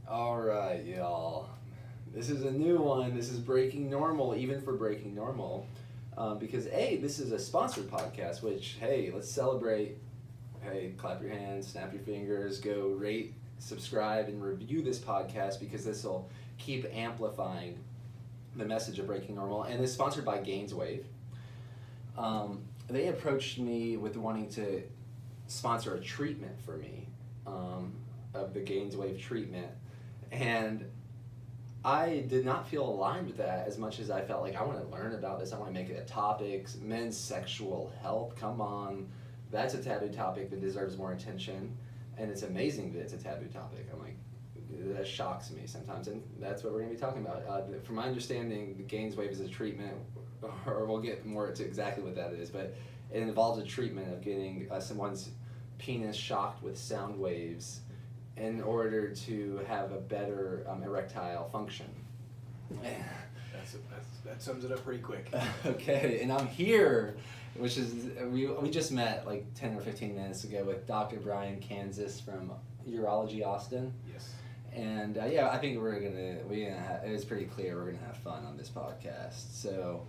All right, y'all. This is a new one. This is Breaking Normal, even for Breaking Normal. Because, A, this is a sponsored podcast, which, hey, let's celebrate. Hey, clap your hands, snap your fingers, go rate, subscribe, and review this podcast because this will keep amplifying the message of Breaking Normal. And it's sponsored by GAINSWave. They approached me with wanting to sponsor a treatment for me of the GAINSWave treatment. And I did not feel aligned with that as much as I felt like I want to learn about this. I want to make it a topic. Men's sexual health, come on. That's a taboo topic that deserves more attention. And it's amazing that it's a taboo topic. I'm like, that shocks me sometimes. And that's what we're going to be talking about. From my understanding, the GAINSWave is a treatment, or we'll get more to exactly what that is, but it involves a treatment of getting someone's penis shocked with sound waves in order to have a better erectile function. That sums it up pretty quick. Okay, and I'm here, which is, we just met like 10 or 15 minutes ago with Dr. Bryan from Urology, Austin. Yes. And yeah, I think it was pretty clear we're gonna have fun on this podcast. So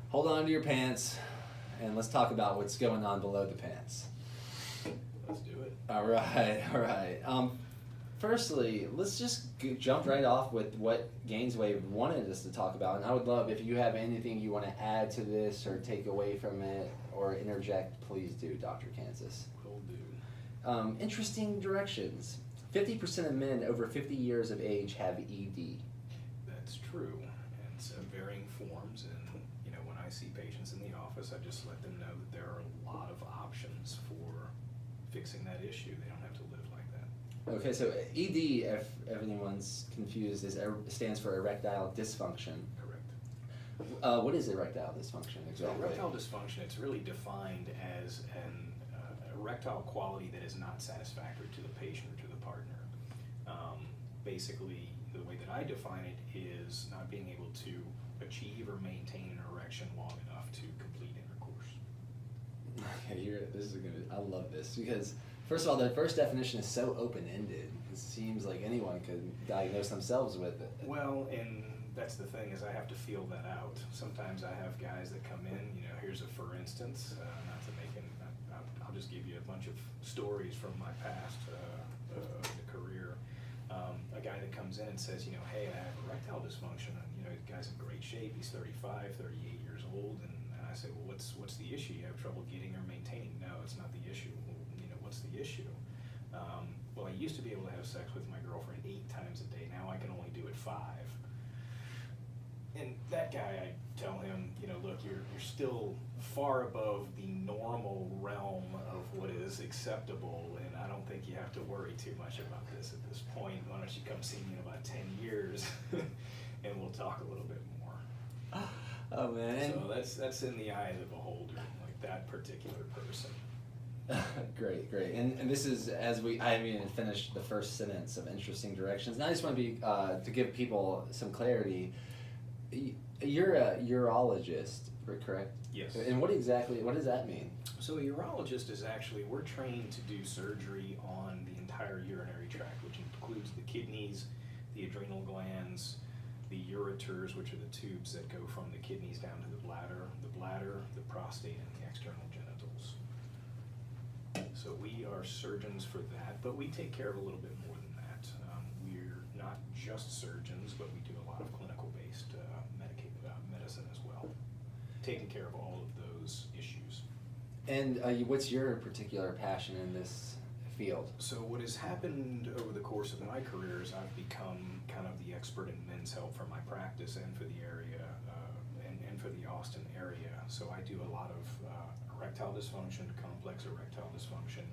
hold on to your pants and let's talk about what's going on below the pants. Let's do it. All right. Firstly, let's just jump right off with what GAINSWave wanted us to talk about. And I would love if you have anything you want to add to this or take away from it or interject, please do, Dr. Kansas. Will do. Interesting directions. 50% of men over 50 years of age have ED. That's true. And it's varying forms. And, when I see patients in the office, I just let them know that there are a lot of options for fixing that issue. They don't have to live like that. Okay, so ED, if anyone's confused, stands for erectile dysfunction. Correct. What is erectile dysfunction exactly? So erectile dysfunction, it's really defined as an erectile quality that is not satisfactory to the patient or to the partner. Basically, the way that I define it is not being able to achieve or maintain an erection long enough to complete intercourse. Okay, I love this because first of all, the first definition is so open-ended. It seems like anyone could diagnose themselves with it. Well, and that's the thing is I have to feel that out. Sometimes I have guys that come in, here's a for instance, not to make I'll just give you a bunch of stories from my past career. A guy that comes in and says, hey, I have erectile dysfunction, and the guy's in great shape. He's 35, 38 years old, and I say, well, what's the issue? You have trouble getting or maintaining? No, it's not the issue. Well, what's the issue? Well, I used to be able to have sex with my girlfriend 8 times a day. Now I can only do it 5. And that guy, I tell him, look, you're still far above the normal realm of what is acceptable, and I don't think you have to worry too much about this at this point. Why don't you come see me in about 10 years, and we'll talk a little bit more. Oh, man. So that's in the eye of the beholder, like that particular person. Great. And this is I haven't even finished the first sentence of interesting directions. And I just want to give people some clarity. You're a urologist, correct? Yes. And what does that mean? So a urologist is we're trained to do surgery on the entire urinary tract, which includes the kidneys, the adrenal glands, the ureters, which are the tubes that go from the kidneys down to the bladder, the prostate, and the external genitals. So we are surgeons for that, but we take care of a little bit more than that. We're not just surgeons, but we do a lot of clinical-based medicine as well, taking care of all of those issues. And what's your particular passion in this field? So what has happened over the course of my career is I've become kind of the expert in men's health for my practice and for the area, and for the Austin area. So I do a lot of erectile dysfunction, complex erectile dysfunction,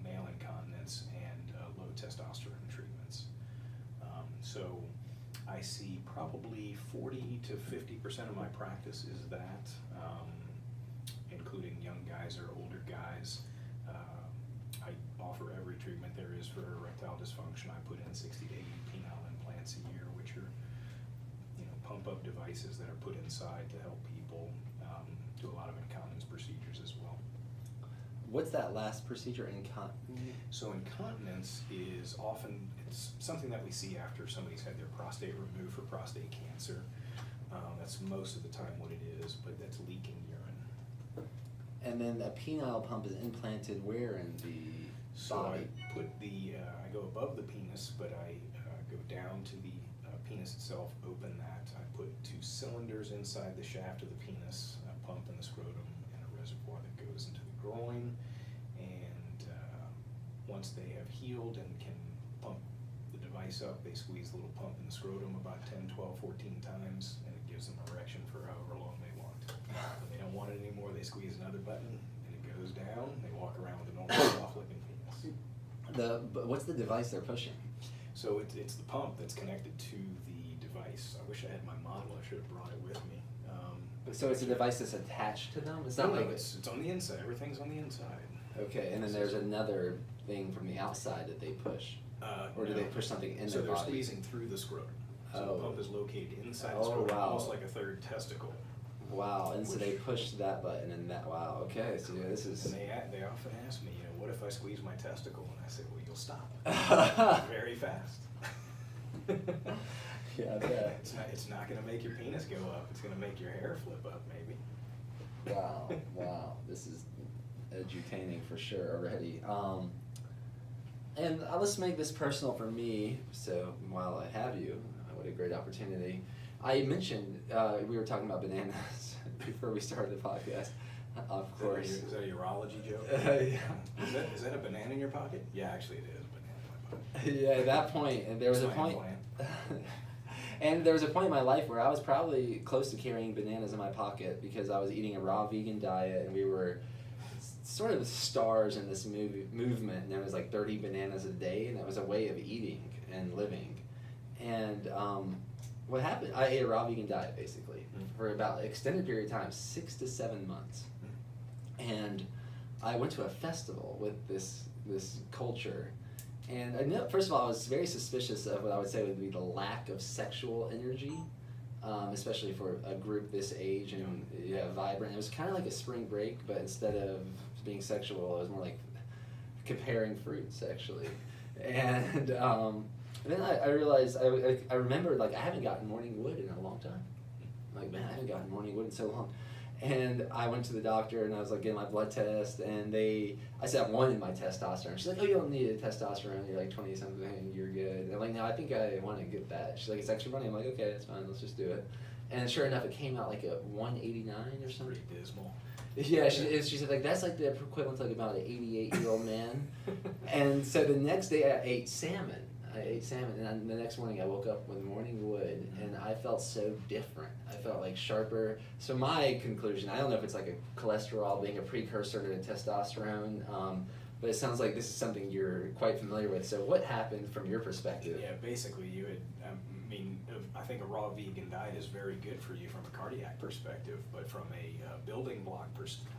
male incontinence, and low testosterone treatments. So I see probably 40 to 50% of my practice is that, including young guys or older guys. I offer every treatment there is for erectile dysfunction. I put in 60 to 80 penile implants a year, which are pump-up devices that are put inside to help people. Do a lot of incontinence procedures as well. what's that last procedure? So incontinence is often, it's something that we see after somebody's had their prostate removed for prostate cancer. That's most of the time what it is, but that's leaking urine. And then a penile pump is implanted where in the So body? I put I go above the penis, but I go down to the penis itself, open that. I put 2 cylinders inside the shaft of the penis, a pump in the scrotum, and a reservoir that goes into the groin. And once they have healed and can pump the device up, they squeeze the little pump in the scrotum about 10, 12, 14 times, and it gives them erection for however long they want. When they don't want it anymore, they squeeze another button, and it goes down. They walk around with a normal soft-looking penis. But what's the device they're pushing? So it's the pump that's connected to the device. I wish I had my model. I should have brought it with me. So it's a device that's attached to them? It's No, not like it's on the inside. Everything's on the inside. Okay, and then there's another thing from the outside that they push, or do No. they push something in So their they're body? squeezing through the scrotum. So Oh. the pump is located inside the Oh, scrotum, wow. almost like a third testicle. Wow, and so Which- they push that button and that. Wow, okay, so yeah, this And is. they often ask me, what if I squeeze my testicle? And I say, well, you'll stop very fast. Yeah, I bet. It's not going to make your penis go up. It's going to make your hair flip up, maybe. Wow, wow, this is edutaining for sure already. And let's make this personal for me. So while I have you, what a great opportunity. I mentioned we were talking about bananas before we started the podcast. Of course. Is that a urology joke? Yeah. Is that a banana in your pocket? Yeah, actually it is a banana in my pocket. Yeah, at that point, and there was a point. And there was a point in my life where I was probably close to carrying bananas in my pocket because I was eating a raw vegan diet, and we were sort of stars in this movement, and there was like 30 bananas a day, and that was a way of eating and living. And what happened, I ate a raw vegan diet basically for about an extended period of time, 6 to 7 months. And I went to a festival with this culture. And I know, first of all, I was very suspicious of what I would say would be the lack of sexual energy, especially for a group this age and vibrant. It was kind of like a spring break, but instead of being sexual, it was more like comparing fruits, actually. And then I realized, I remembered, like, I haven't gotten morning wood in a long time. Like, man, I haven't gotten morning wood in so long. And I went to the doctor, and I was like getting my blood test, and I said I wanted my testosterone. She's like, oh, you don't need a testosterone, you're like 20 something, you're good. And I'm like, no, I think I want to get that. She's like, it's extra money. I'm like, okay, that's fine, let's just do it. And sure enough, it came out like a 189 or something. Pretty dismal. Yeah, she said, like, that's like the equivalent to like about an 88-year-old man. And so the next day I ate salmon, and the next morning I woke up with morning wood, and I felt so different. I felt like sharper. So my conclusion, I don't know if it's like a cholesterol being a precursor to testosterone, but it sounds like this is something you're quite familiar with. So what happened from your perspective? Yeah, basically you had, I think a raw vegan diet is very good for you from a cardiac perspective, but from a building block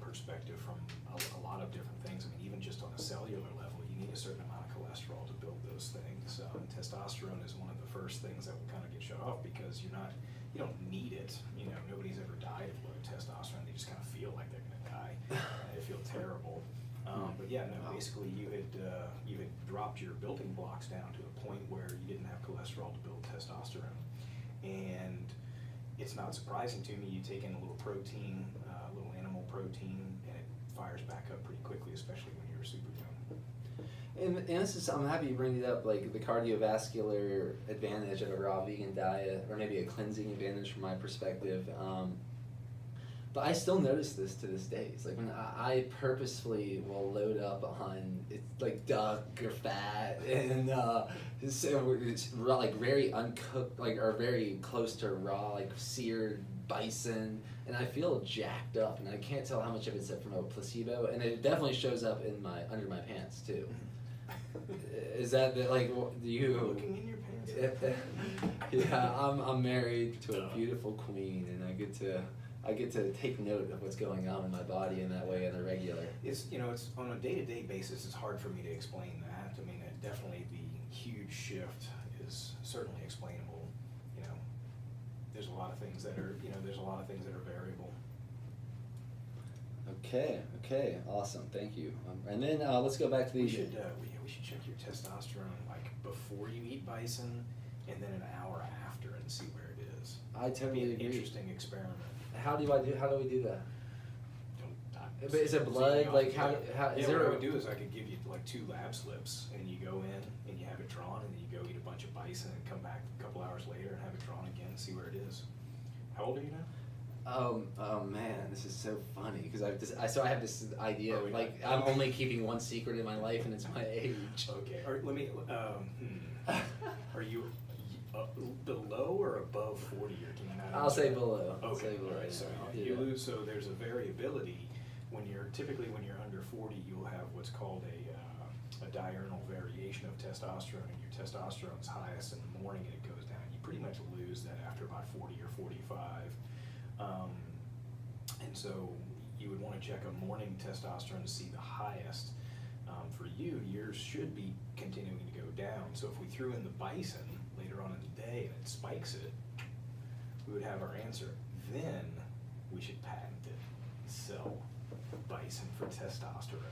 perspective, from a lot of different things, even just on a cellular level, you need a certain amount of cholesterol to build those things. And testosterone is one of the first things that will kind of get shut off because you don't need it. Nobody's ever died of low testosterone. They just kind of feel like they're going to die. They feel terrible. But yeah, no, basically you had dropped your building blocks down to a point where you didn't have cholesterol to build testosterone. And it's not surprising to me, you take in a little protein, a little animal protein, and it fires back up pretty quickly, especially when you're super young. And this is, I'm happy you bring it up, like the cardiovascular advantage of a raw vegan diet, or maybe a cleansing advantage from my perspective. But I still notice this to this day. It's like when I purposefully will load up on it's like duck or fat, and so it's raw, like very uncooked, like or very close to raw, like seared bison, and I feel jacked up, and I can't tell how much of it's from a placebo, and it definitely shows up in under my pants too. Is that like do you? Looking in your pants. Yeah, I'm married to a beautiful queen, and I get to take note of what's going on in my body in that way on a regular. It's on a day-to-day basis. It's hard for me to explain that. Definitely the huge shift is certainly explainable. There's a lot of things that are variable. Okay, awesome, thank you. And then let's go back to the. We should check your testosterone like before you eat bison, and then an hour after, and see where it is. I totally It'd be an agree. interesting experiment. How do we do that? Don't. But is it blood? Like how is Yeah, there? what I would do is I could give you like 2 lab slips, and you go in and you have it drawn, and then you go eat a bunch of bison, and come back a couple hours later and have it drawn again and see where it is. How old are you now? Oh man, this is so funny because I have this idea of like not? I'm only keeping one secret in my life and it's my age. Okay. Let me. Are you below or above 40, or can you not? I'll say below. Okay. I'll say below. All right. So you lose. So there's a variability when you're under 40. You'll have what's called a diurnal variation of testosterone, and your testosterone's highest in the morning, and it goes down. You pretty much lose that after about 40 or 45. And so you would want to check a morning testosterone to see the highest. For you, yours should be continuing to go down. So if we threw in the bison later on in the day and it spikes it, we would have our answer. Then we should patent it. Sell bison for testosterone.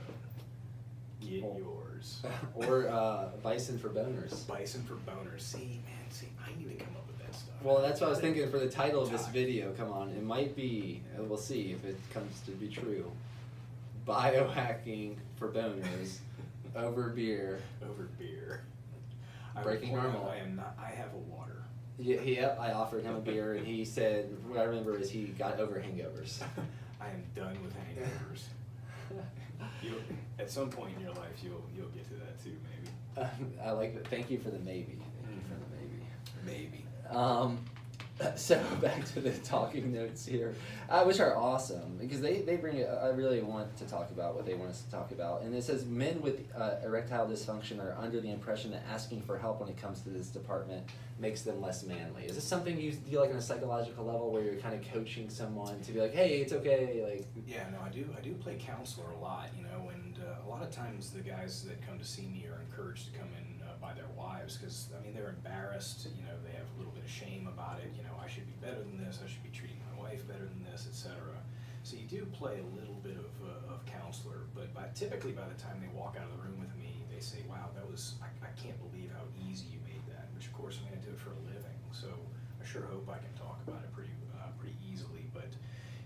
Get yours. Or bison for boners. Bison for boners. See, I need to come up with that stuff. Well, that's what I was thinking for the title of this video. Come on, it might be. We'll see if it comes to be true. Biohacking for boners over beer. Over beer. Breaking normal. I am not. I have a water. Yep, I offered him a beer, and he said, what I remember is he got over hangovers. I am done with hangovers. At some point in your life, you'll get to that too, maybe. I like that. Thank you for the maybe. Thank you for the maybe. Maybe. So back to the talking notes here, which are awesome because they bring it. I really want to talk about what they want us to talk about. And it says men with erectile dysfunction are under the impression that asking for help when it comes to this department makes them less manly. Is this something you do like on a psychological level where you're kind of coaching someone to be like, hey, it's okay, like? Yeah, no, I do play counselor a lot, and a lot of times the guys that come to see me are encouraged to come in by their wives because they're embarrassed, they have a little bit of shame about it. I should be better than this. I should be treating my wife better than this, etc. So you do play a little bit of counselor, but typically by the time they walk out of the room with me, they say, "Wow, that was I can't believe how easy you made that." Which of course I do it for a living, so I sure hope I can talk about it pretty easily. But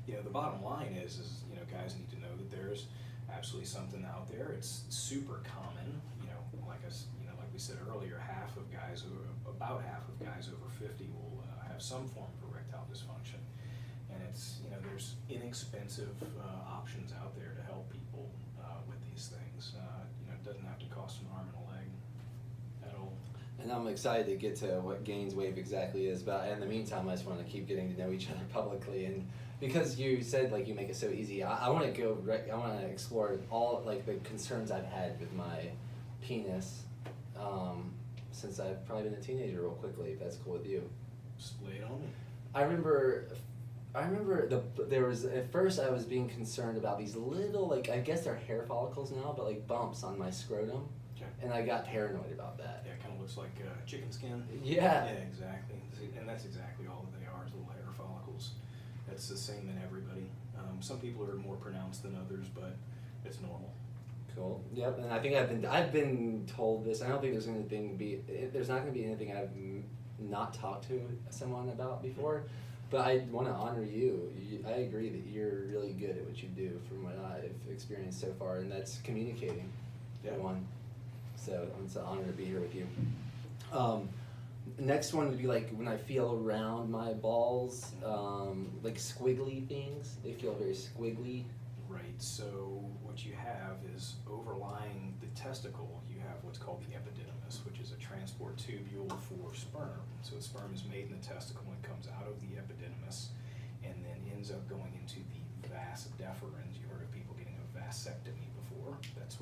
the bottom line is guys need to know that there's absolutely something out there. It's super common. Like we said earlier, about half of guys over 50 will have some form of erectile dysfunction, and it's there's inexpensive options out there to help people with these things. It doesn't have to cost an arm and a leg at all. And I'm excited to get to what GAINSWave exactly is, but in the meantime, I just want to keep getting to know each other publicly. And because you said like you make it so easy, I want to I want to explore all like the concerns I've had with my penis since I've probably been a teenager. Real quickly, if that's cool with you. Just lay it on me. I remember there was at first I was being concerned about these little like I guess they're hair follicles now, but like bumps on my scrotum. Okay. And I got paranoid about that. Yeah, it kind of looks like chicken skin. Yeah. Yeah, exactly. And that's exactly all that they are, is little hair follicles. That's the same in everybody. Some people are more pronounced than others, but it's normal. Cool. Yep. And I think I've been told this. I don't think there's not going to be anything I've not talked to someone about before. But I want to honor you. I agree that you're really good at what you do from what I've experienced so far, and that's communicating. Yeah. One. So it's an honor to be here with you. Next one would be like when I feel around my balls, like squiggly things. They feel very squiggly. Right, so what you have is overlying the testicle, you have what's called the epididymis, which is a transport tubule for sperm. So sperm is made in the testicle and comes out of the epididymis and then ends up going into the vas deferens. You heard of people getting a vasectomy before. That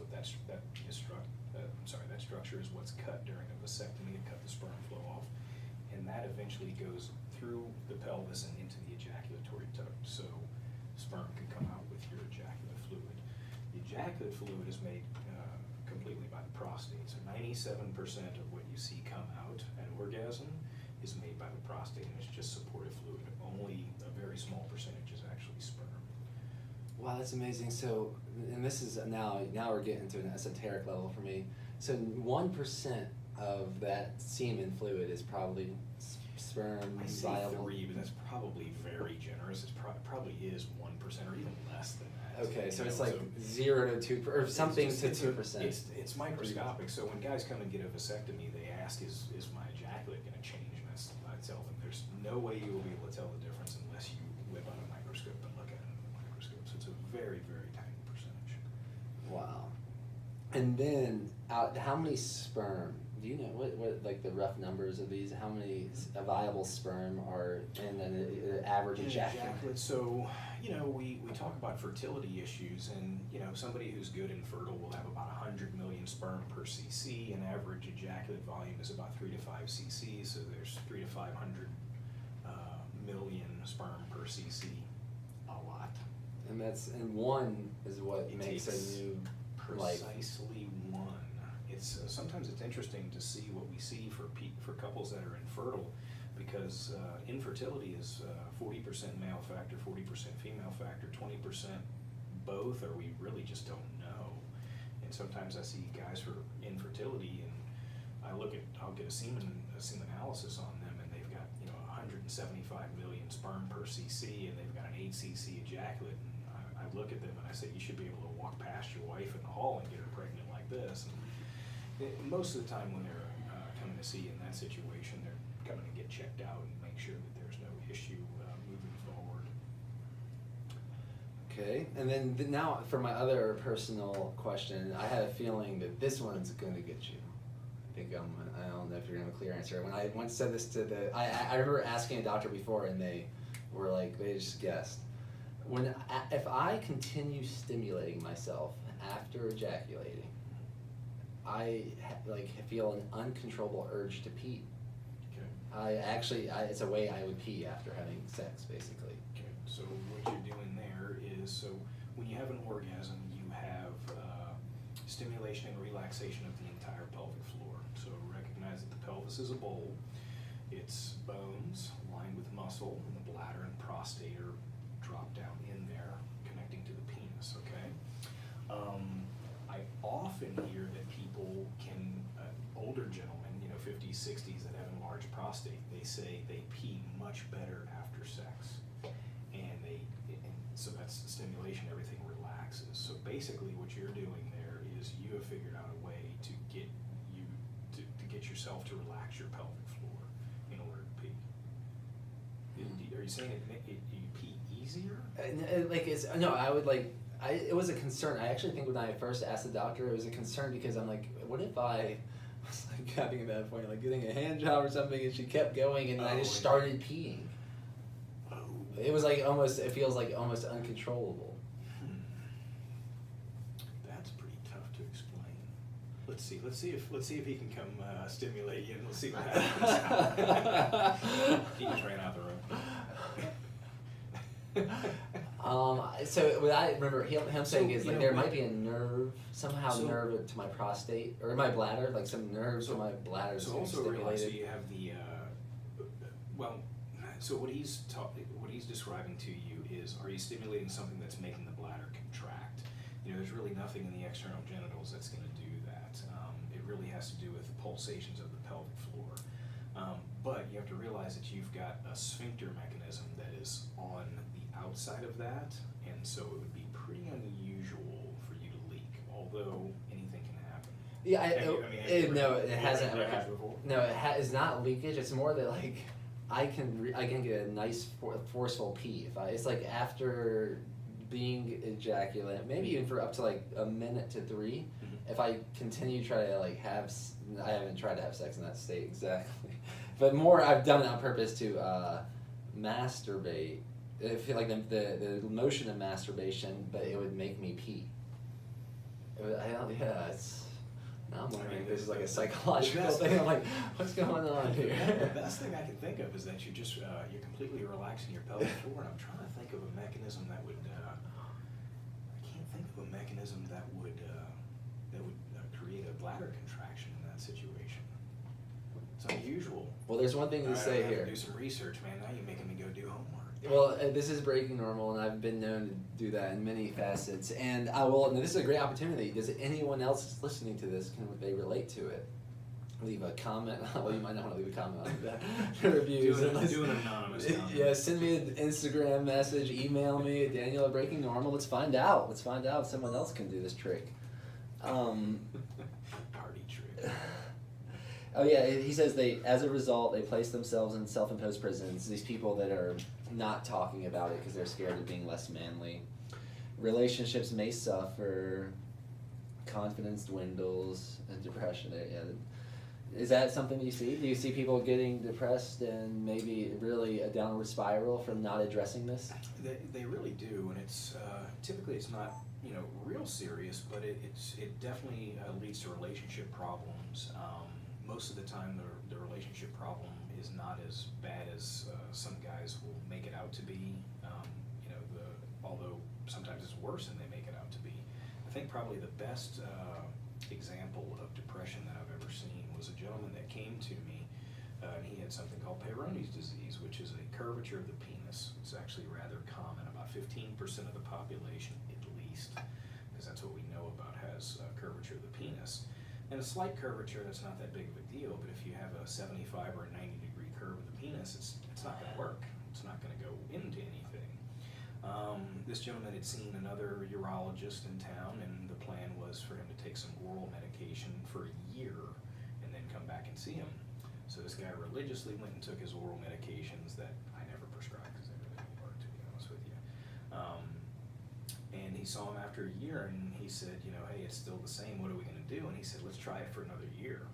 structure is what's cut during a vasectomy to cut the sperm flow off. And that eventually goes through the pelvis and into the ejaculatory duct. So sperm can come out with your ejaculate fluid. The ejaculate fluid is made completely by the prostate. So 97% of what you see come out at orgasm is made by the prostate, and it's just supportive fluid. Only a very small percentage is actually sperm. Wow, that's amazing. So, and this is now we're getting to an esoteric level for me. So 1% of that semen fluid is probably sperm I say viable. 3, but that's probably very generous. It probably is 1% or even less than that. Okay, so You it's know, like so 0 to 2 or something to 2%. It's microscopic. So when guys come and get a vasectomy, they ask, "Is my ejaculate going to change?" And I tell them, "There's no way you will be able to tell the difference unless you whip out a microscope and look at it in a microscope." So it's a very, very tiny percentage. Wow. And then, how many sperm? Do you know what like the rough numbers of these? How many viable sperm are in an average ejaculate? So, you know, we talk about fertility issues, and you know, somebody who's good and fertile will have about 100 million sperm per cc. An average ejaculate volume is about 3 to 5 cc. So there's 3 to 500 million sperm per cc. A lot. And one is what It makes takes a new life. Precisely one. It's sometimes it's interesting to see what we see for couples that are infertile, because infertility is 40% male factor, 40% female factor, 20% both, or we really just don't know. And sometimes I see guys for infertility, and I'll get a semen analysis on them, and they've got 175 million sperm per cc, and they've got an 8 cc ejaculate. And I look at them and I say, you should be able to walk past your wife in the hall and get her pregnant like this. And most of the time when they're coming to see in that situation, they're coming to get checked out and make sure that there's no issue moving forward. Okay, and then now for my other personal question, I had a feeling that this one's going to get you. I don't know if you're going to have a clear answer. When I once said this to I remember asking a doctor before, and they were like, they just guessed. If I continue stimulating myself after ejaculating, I feel an uncontrollable urge to pee. Okay. It's a way I would pee after having sex, basically. Okay. So what you're doing there is, so when you have an orgasm, you have stimulation and relaxation of the entire pelvic floor. So recognize that the pelvis is a bowl. It's bones lined with muscle, and the bladder and prostate are dropped down in there, connecting to the penis. Okay. I often hear that people older gentlemen, 50s, 60s, that have enlarged prostate, they say they pee much better after sex, and so that's the stimulation. Everything relaxes. So basically, what you're doing there is you have figured out a way to get yourself to relax your pelvic floor in order to pee. Are you saying you pee easier? It was a concern. I actually think when I first asked the doctor, it was a concern because I'm like, what if I was like having at that point, like getting a hand job or something, and she kept going, and I just started peeing. Oh. It was it feels like almost uncontrollable. That's pretty tough to explain. Let's see if he can come stimulate you, and let's see what happens. He just ran out the room. So what I remember him saying is like there what- might be a nerve nerve to my prostate or my bladder, like some nerves to my bladder. So also realize you have the so what he's describing to you is, are you stimulating something that's making the bladder contract? There's really nothing in the external genitals that's going to do that. It really has to do with the pulsations of the pelvic floor. But you have to realize that you've got a sphincter mechanism that is on the outside of that, and so it would be pretty unusual for you to leak, although anything can happen. Yeah, it hasn't ever happened before. No, it's not leakage. It's more that like I can get a nice forceful pee. It's like after being ejaculate, maybe even for up to like a minute to 3. Mm-hmm. If I continue to try to like I haven't tried to have sex in that state exactly, but more I've done it on purpose to masturbate. I feel like the motion of masturbation, but it would make me pee. Now I'm wondering if this is like a psychological thing. I'm like, what's going on here? The best thing I can think of is that you're completely relaxing your pelvic floor, and I'm trying to think of a mechanism that would. I can't think of a mechanism that would create a bladder contraction in that situation. It's unusual. Well, there's one thing to say I have here. to do some research, man. Now you're making me go do homework. Well, this is breaking normal, and I've been known to do that in many facets. And I will. And this is a great opportunity. Does anyone else that's listening to this, can they relate to it? Leave a comment. Well, you might not want to leave a comment on the reviews. Do an anonymous comment. Yeah, send me an Instagram message, email me, Daniel at Breaking Normal. Let's find out. Let's find out if someone else can do this trick. Party trick. Oh yeah, he says as a result, they place themselves in self-imposed prisons. These people that are not talking about it because they're scared of being less manly. Relationships may suffer. Confidence dwindles, and depression. Yeah. Is that something you see? Do you see people getting depressed and maybe really a downward spiral from not addressing this? They really do, and it's typically it's not real serious, but it definitely leads to relationship problems. Most of the time, the relationship problem is not as bad as some guys will make it out to be. Although sometimes it's worse than they make it out to be. I think probably the best example of depression that I've ever seen was a gentleman that came to me, and he had something called Peyronie's disease, which is a curvature of the penis. It's actually rather common. About 15% of the population, at least, because that's what we know about, has curvature of the penis. And a slight curvature, that's not that big of a deal, but if you have a 75 or a 90-degree curve of the penis, it's not going to work. It's not going to go into anything. This gentleman had seen another urologist in town, and the plan was for him to take some oral medication for a year and then come back and see him. So this guy religiously went and took his oral medications that I never prescribed because they really didn't work, to be honest with you. And he saw him after a year, and he said, hey, it's still the same. What are we going to do? And he said, let's try it for another year.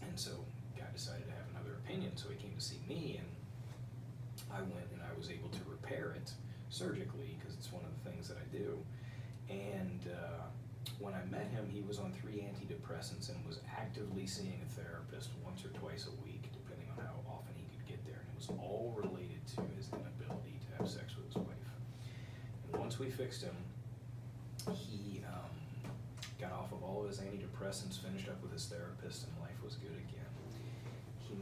And so the guy decided to have another opinion, so he came to see me, and I went and I was able to repair it surgically because it's one of the things that I do. And when I met him, he was on 3 antidepressants and was actively seeing a therapist once or twice a week, depending on how often he could get there. And it was all related to his inability to have sex with his wife. And once we fixed him, he got off of all of his antidepressants, finished up with his therapist, and life was good again.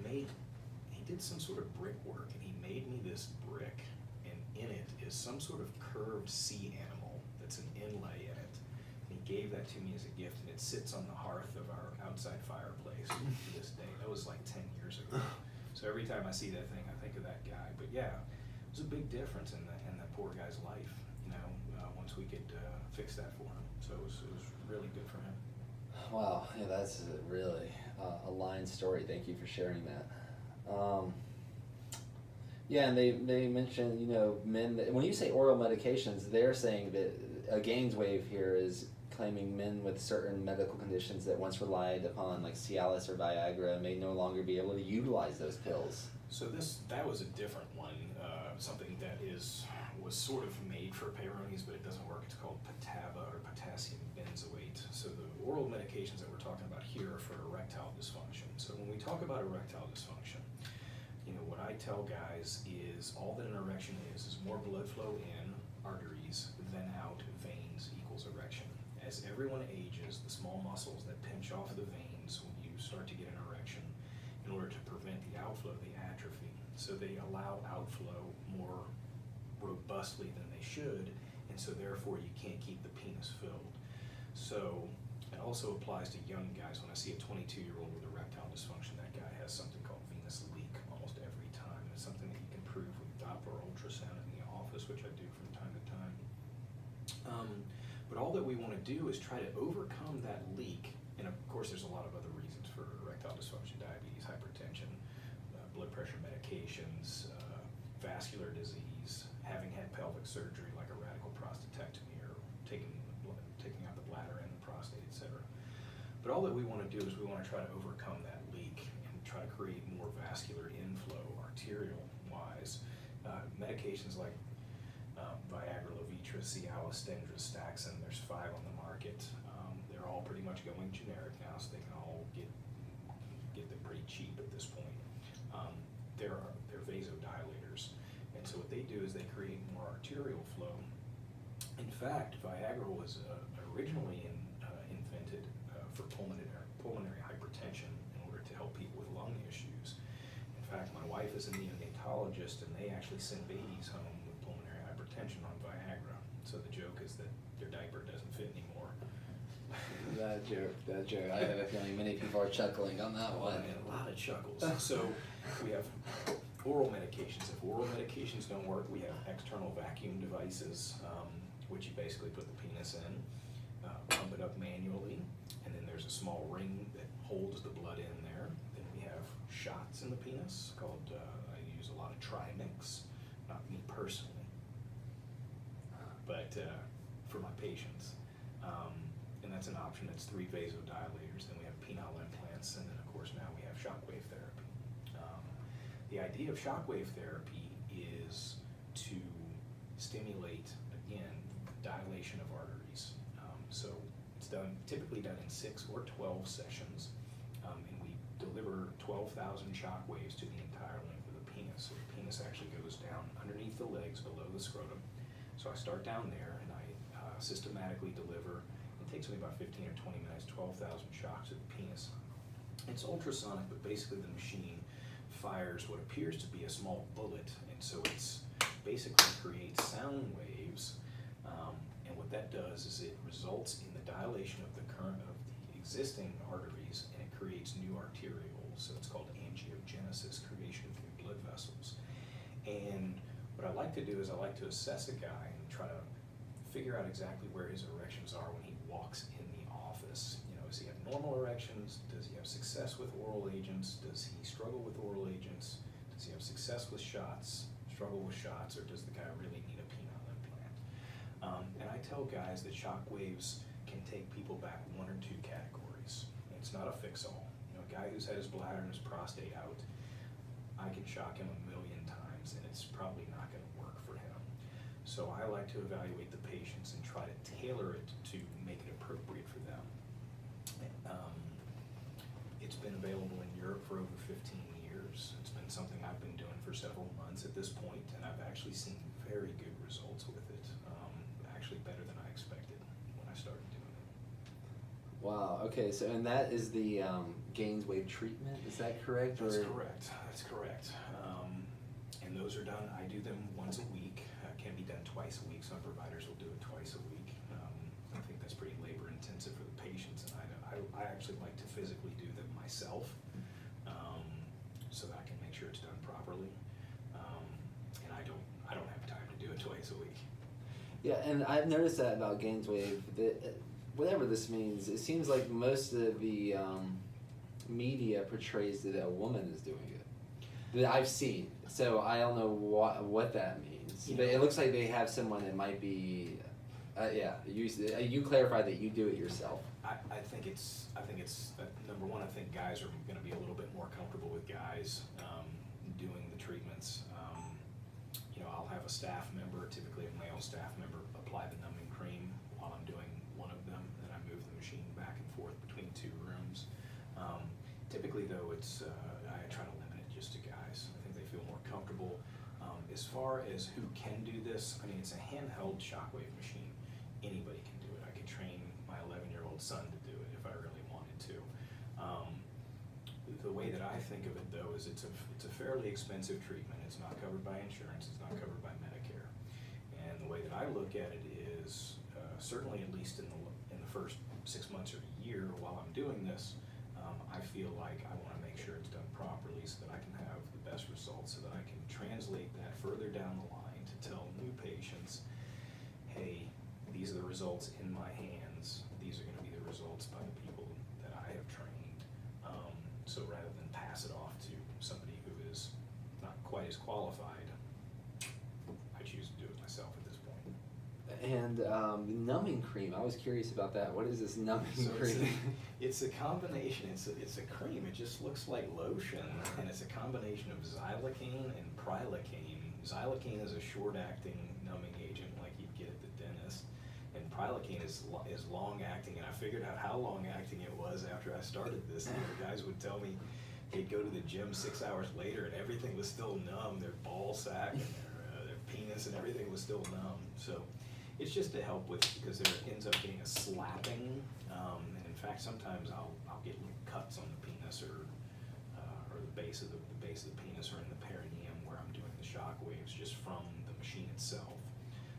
He did some sort of brickwork, and he made me this brick, and in it is some sort of curved sea animal that's an inlay in it. And he gave that to me as a gift, and it sits on the hearth of our outside fireplace to this day. That was like 10 years ago. So every time I see that thing, I think of that guy. But yeah, it was a big difference in that poor guy's life, once we could fix that for him. So it was really good for him. Wow, yeah, that's really a line story. Thank you for sharing that. Yeah, and they mention, men, when you say oral medications, they're saying that a GAINSWave here is claiming men with certain medical conditions that once relied upon, like Cialis or Viagra, may no longer be able to utilize those pills. So that was a different one, something that was sort of made for Peyronie's, but it doesn't work. It's called Pitava, or potassium benzoate. So the oral medications that we're talking about here are for erectile dysfunction. So when we talk about erectile dysfunction, what I tell guys is all that an erection is more blood flow in arteries than out veins equals erection. As everyone ages, the small muscles that pinch off the veins when you start to get an erection, in order to prevent the outflow, they atrophy. So they allow outflow more robustly than they should, and so therefore you can't keep the penis filled. So it also applies to young guys. When I see a 22-year-old with erectile dysfunction, that guy has something called venous leak almost every time. It's something that you can prove with Doppler ultrasound in the office, which I do from time to time. But all that we want to do is try to overcome that leak. And of course, there's a lot of other reasons for erectile dysfunction: diabetes, hypertension, blood pressure medications, vascular disease, having had pelvic surgery like a radical prostatectomy, or taking out the bladder and the prostate, etc. But all that we want to do is we want to try to overcome that leak and try to create more vascular inflow, arterial-wise. Medications like Viagra, Levitra, Cialis, Staxin, there's 5 on the market. They're all pretty much going generic now, so they can all get them pretty cheap at this point. They're vasodilators, and so what they do is they create more arterial flow. In fact, Viagra was originally invented for pulmonary hypertension in order to help people with lung issues. In fact, my wife is a neonatologist gynecologist, and they actually send babies home with pulmonary hypertension on Viagra. So the joke is that their diaper doesn't fit anymore. That joke. I have a feeling many people are chuckling on that one. And a lot of chuckles. So we have oral medications. If oral medications don't work, we have external vacuum devices, which you basically put the penis in, pump it up manually, and then there's a small ring that holds the blood in there. Then we have shots in the penis called, I use a lot of Trimix, not me personally, but for my patients. And that's an option. It's 3 vasodilators. Then we have penile implants, and then of course now we have shockwave therapy. The idea of shockwave therapy is to stimulate, again, dilation of arteries. So it's typically done in 6 or 12 sessions, and we deliver 12,000 shockwave to the entire length of the penis. So the penis actually goes down underneath the legs below the scrotum. So I start down there and I systematically deliver. It takes me about 15 or 20 minutes, 12,000 shocks to the penis. It's ultrasonic, but basically the machine fires what appears to be a small bullet, and so it's basically creates sound waves. And what that does is it results in the dilation of the current of the existing arteries, and it creates new arterioles. So it's called angiogenesis, creation of new blood vessels. And what I like to do is I like to assess a guy and try to figure out exactly where his erections are when he walks in the office. You know, does he have normal erections? Does he have success with oral agents? Does he struggle with oral agents? Does he have success with shots, struggle with shots, or does the guy really need a penile implant? And I tell guys that shock waves can take people back 1 or 2 categories. It's not a fix-all. You know, a guy who's had his bladder and his prostate out, I can shock him 1,000,000 times, and it's probably not going to work for him. So I like to evaluate the patients and try to tailor it to make it appropriate for them. It's been available in Europe for over 15 years. It's been something I've been doing for several months at this point, and I've actually seen very good results with it. Actually better than I expected when I started doing it. Wow. Okay. So, and that is the GAINSWave treatment. Is that correct? That's correct. That's correct. And those are done. I do them once a week. Can be done twice a week. Some providers will do it twice a week. I think that's pretty labor intensive for the patients, and I actually like to physically do them myself, so that I can make sure it's done properly. And I don't have time to do it twice a week. Yeah, and I've noticed that about GAINSWave. That whatever this means, it seems like most of the media portrays that a woman is doing it. That I've seen. So I don't know what that means. But it looks like they have someone that might be. You clarify that you do it yourself. I think it's number one. I think guys are going to be a little bit more comfortable with guys doing the treatments. You know, I'll have a staff member, typically a male staff member, apply the numbing cream while I'm doing one of them, and then I move the machine back and forth between 2 rooms. Typically, though, it's I try to limit it just to guys. I think they feel more comfortable. As far as who can do this, I mean, it's a handheld shockwave machine. Anybody can do it. I could train my 11-year-old son to do it if I really wanted to. The way that I think of it, though, is it's a fairly expensive treatment. It's not covered by insurance. It's not covered by Medicare. And the way that I look at it is, certainly at least in the first 6 months or a year while I'm doing this, I feel like I want to make sure it's done properly so that I can have the best results, so that I can translate that further down the line to tell new patients, hey, these are the results in my hands. These are going to be the results by the people that I have trained. So rather than pass it off to somebody who is not quite as qualified, I choose to do it myself at this point. And numbing cream. I was curious about that. What is this numbing cream? It's a combination. It's a cream. It just looks like lotion, and it's a combination of xylocaine and prilocaine. Xylocaine is a short-acting numbing agent, like you'd get at the dentist, and prilocaine is long-acting. And I figured out how long-acting it was after I started this. And the guys would tell me they'd go to the gym 6 hours later, and everything was still numb. Their ball sack and their penis and everything was still numb. So it's just to help with, because there ends up being a slapping, and in fact sometimes I'll get little cuts on the penis or the base of the penis or in the perineum where I'm doing the shock waves just from the machine itself.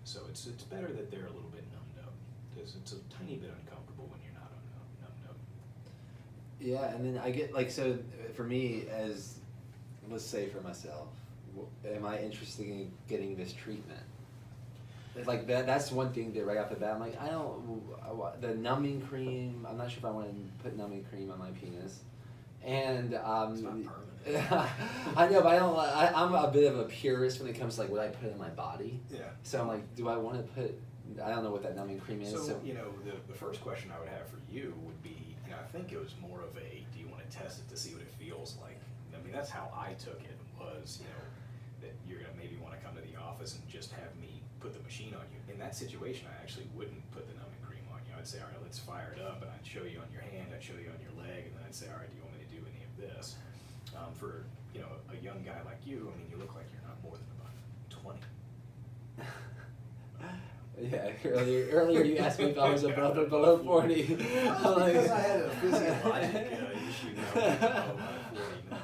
So it's better that they're a little bit numbed up, because it's a tiny bit uncomfortable when you're not numbed up. Yeah, and then I get like, so for me, as let's say for myself, am I interested in getting this treatment? Like that's one thing that right off the bat, I'm like, I don't, the numbing cream, I'm not sure if I want to put numbing cream on my penis. And It's not permanent. I know, but I'm a bit of a purist when it comes to like what I put in my body. Yeah. So I'm like, do I want to put, I don't know what that numbing cream is. So, you know, the first question I would have for you would be, you know, I think it was more of a, do you want to test it to see what it feels like? I mean, that's how I took it, was, you know, that you're going to maybe want to come to the office and just have me put the machine on you. In that situation, I actually wouldn't put the numbing cream on you. I'd say, all right, let's fire it up, and I'd show you on your hand, I'd show you on your leg, and then I'd say, all right, do you want me to do any of this? For, you know, a young guy like you, I mean, you look like you're not more than about 20. Yeah, earlier you asked me if I was above or below 40. Because I had a physiologic issue now. I'm 40 now.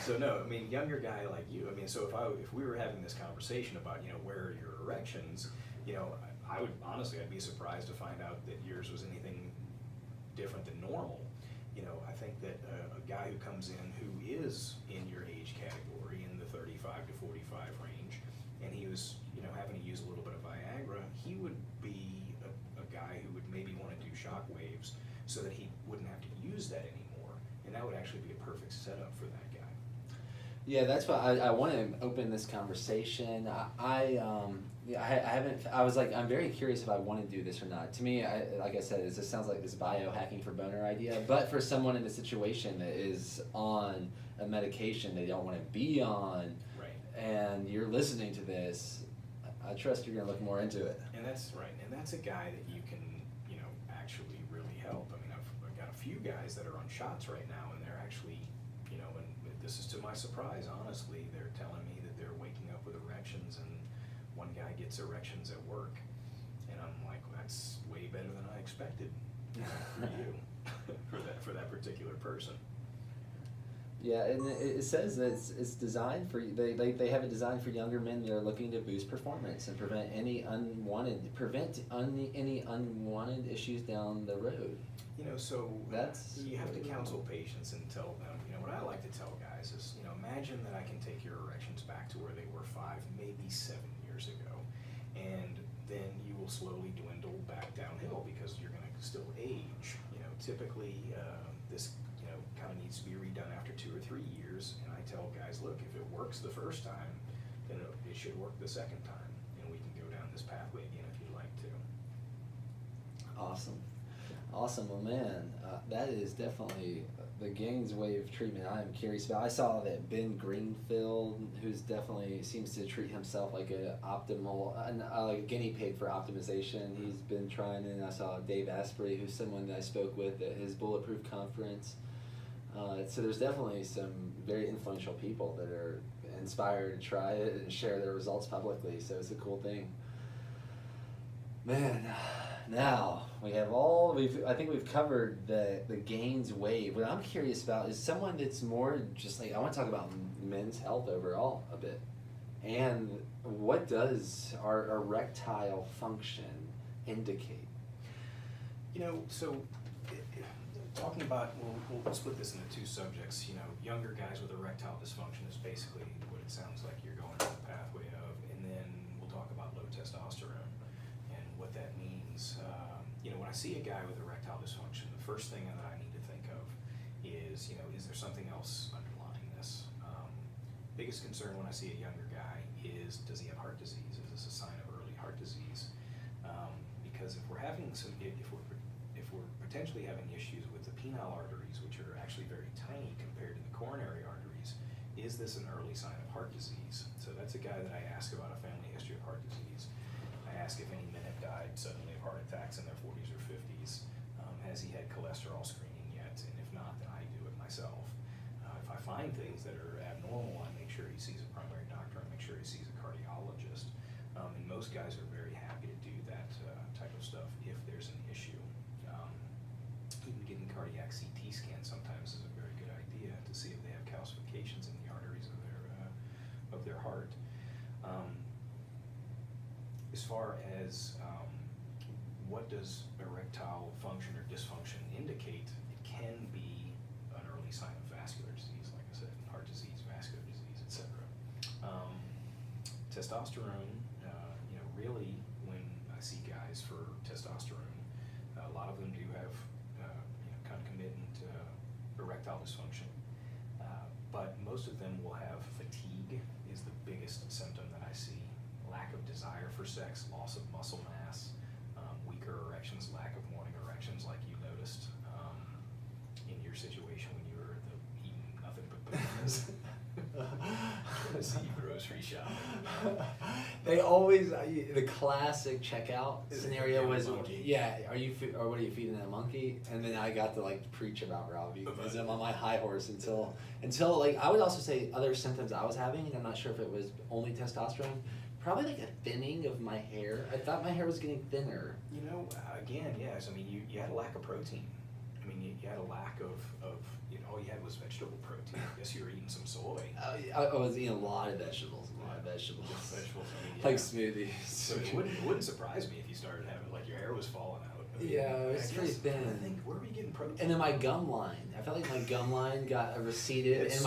So no, I mean, younger guy like you, I mean, so if we were having this conversation about, you know, where are your erections, you know, I would honestly, I'd be surprised to find out that yours was anything different than normal. You know, I think that a guy who comes in who is in your age category, in the 35 to 45 range, and he was, you know, having to use a little bit of Viagra, he would be a guy who would maybe want to do shock waves so that he wouldn't have to use that anymore, and that would actually be a perfect setup for that guy. Yeah, that's why I want to open this conversation. I haven't. I was like, I'm very curious if I want to do this or not. To me, like I said, this sounds like this biohacking for boner idea. But for someone in a situation that is on a medication they don't want to be on, Right. and you're listening to this, I trust you're going to look more into it. And that's right, and that's a guy that you can, you know, actually really help. I mean, I've got a few guys that are on shots right now, and they're actually, you know, and this is to my surprise, honestly, they're telling me that they're waking up with erections, and one guy gets erections at work, and I'm like, well, that's way better than I expected, you know, for you, for that particular person. Yeah, and it says that it's designed for they have it designed for younger men that are looking to boost performance and prevent any unwanted issues down the road. You know, so That's you have to counsel patients and tell them, you know, what I like to tell guys is, you know, imagine that I can take your erections back to where they were 5, maybe 7 years ago, and then you will slowly dwindle back downhill because you're going to still age. You know, typically this, you know, kind of needs to be redone after 2 or 3 years, and I tell guys, look, if it works the first time, then it should work the second time, and we can go down this pathway again if you'd like to. Awesome. Well, man, that is definitely the GAINSWave treatment I'm curious about. I saw that Ben Greenfield, who's definitely seems to treat himself like like a guinea pig for optimization. He's been trying it, and I saw Dave Asprey, who's someone that I spoke with at his Bulletproof conference. So there's definitely some very influential people that are inspired to try it and share their results publicly. So it's a cool thing. Man, now we have I think we've covered the GAINSWave. What I'm curious about is someone that's more just like, I want to talk about men's health overall a bit. And what does our erectile function indicate? You know, so talking about, we'll split this into two subjects. You know, younger guys with erectile dysfunction is basically what it sounds like you're going down the pathway of, and then we'll talk about low testosterone and what that means. You know, when I see a guy with erectile dysfunction, the first thing that I need to think of is, you know, is there something else underlying this? Biggest concern when I see a younger guy is, does he have heart disease? Is this a sign of early heart disease? Because if we're having if we're potentially having issues with the penile arteries, which are actually very tiny compared to the coronary arteries, is this an early sign of heart disease? So that's a guy that I ask about a family history of heart disease. I ask if any men have died suddenly of heart attacks in their 40s or 50s. Has he had cholesterol screening yet? And if not, then I do it myself. If I find things that are abnormal, I make sure he sees a primary doctor. I make sure he sees a cardiologist. And most guys are very happy to do that type of stuff if there's an issue. Even getting cardiac CT scans sometimes is a very good idea to see if they have calcifications in the arteries of their far as what does erectile function or dysfunction indicate, it can be an early sign of vascular disease, like I said, heart disease, vascular disease, etc. Testosterone, really, when I see guys for testosterone, a lot of them do have concomitant erectile dysfunction, but most of them will have fatigue is the biggest symptom that I see. Lack of desire for sex, loss of muscle mass, weaker erections, lack of morning erections, like you noticed in your situation when you were eating nothing but bananas. I see you grocery shopping. They always, the classic checkout Is it scenario a was, monkey? yeah, or what are you feeding a monkey? And then I got to like preach about raw veganism on my high horse until like, I would also say other symptoms I was having, and I'm not sure if it was only testosterone, probably like a thinning of my hair. I thought my hair was getting thinner. Again, yes, I mean, you had a lack of protein. I mean, you had a lack of all you had was vegetable protein. I guess you were eating some soy. I was eating a lot of vegetables, Vegetables, I mean, like smoothies. So it wouldn't surprise me if you started having, like, your hair was falling out. I mean, Yeah, it was pretty thin. I think, where are we getting protein? And then my gum line, I felt like my gum line got receded, It's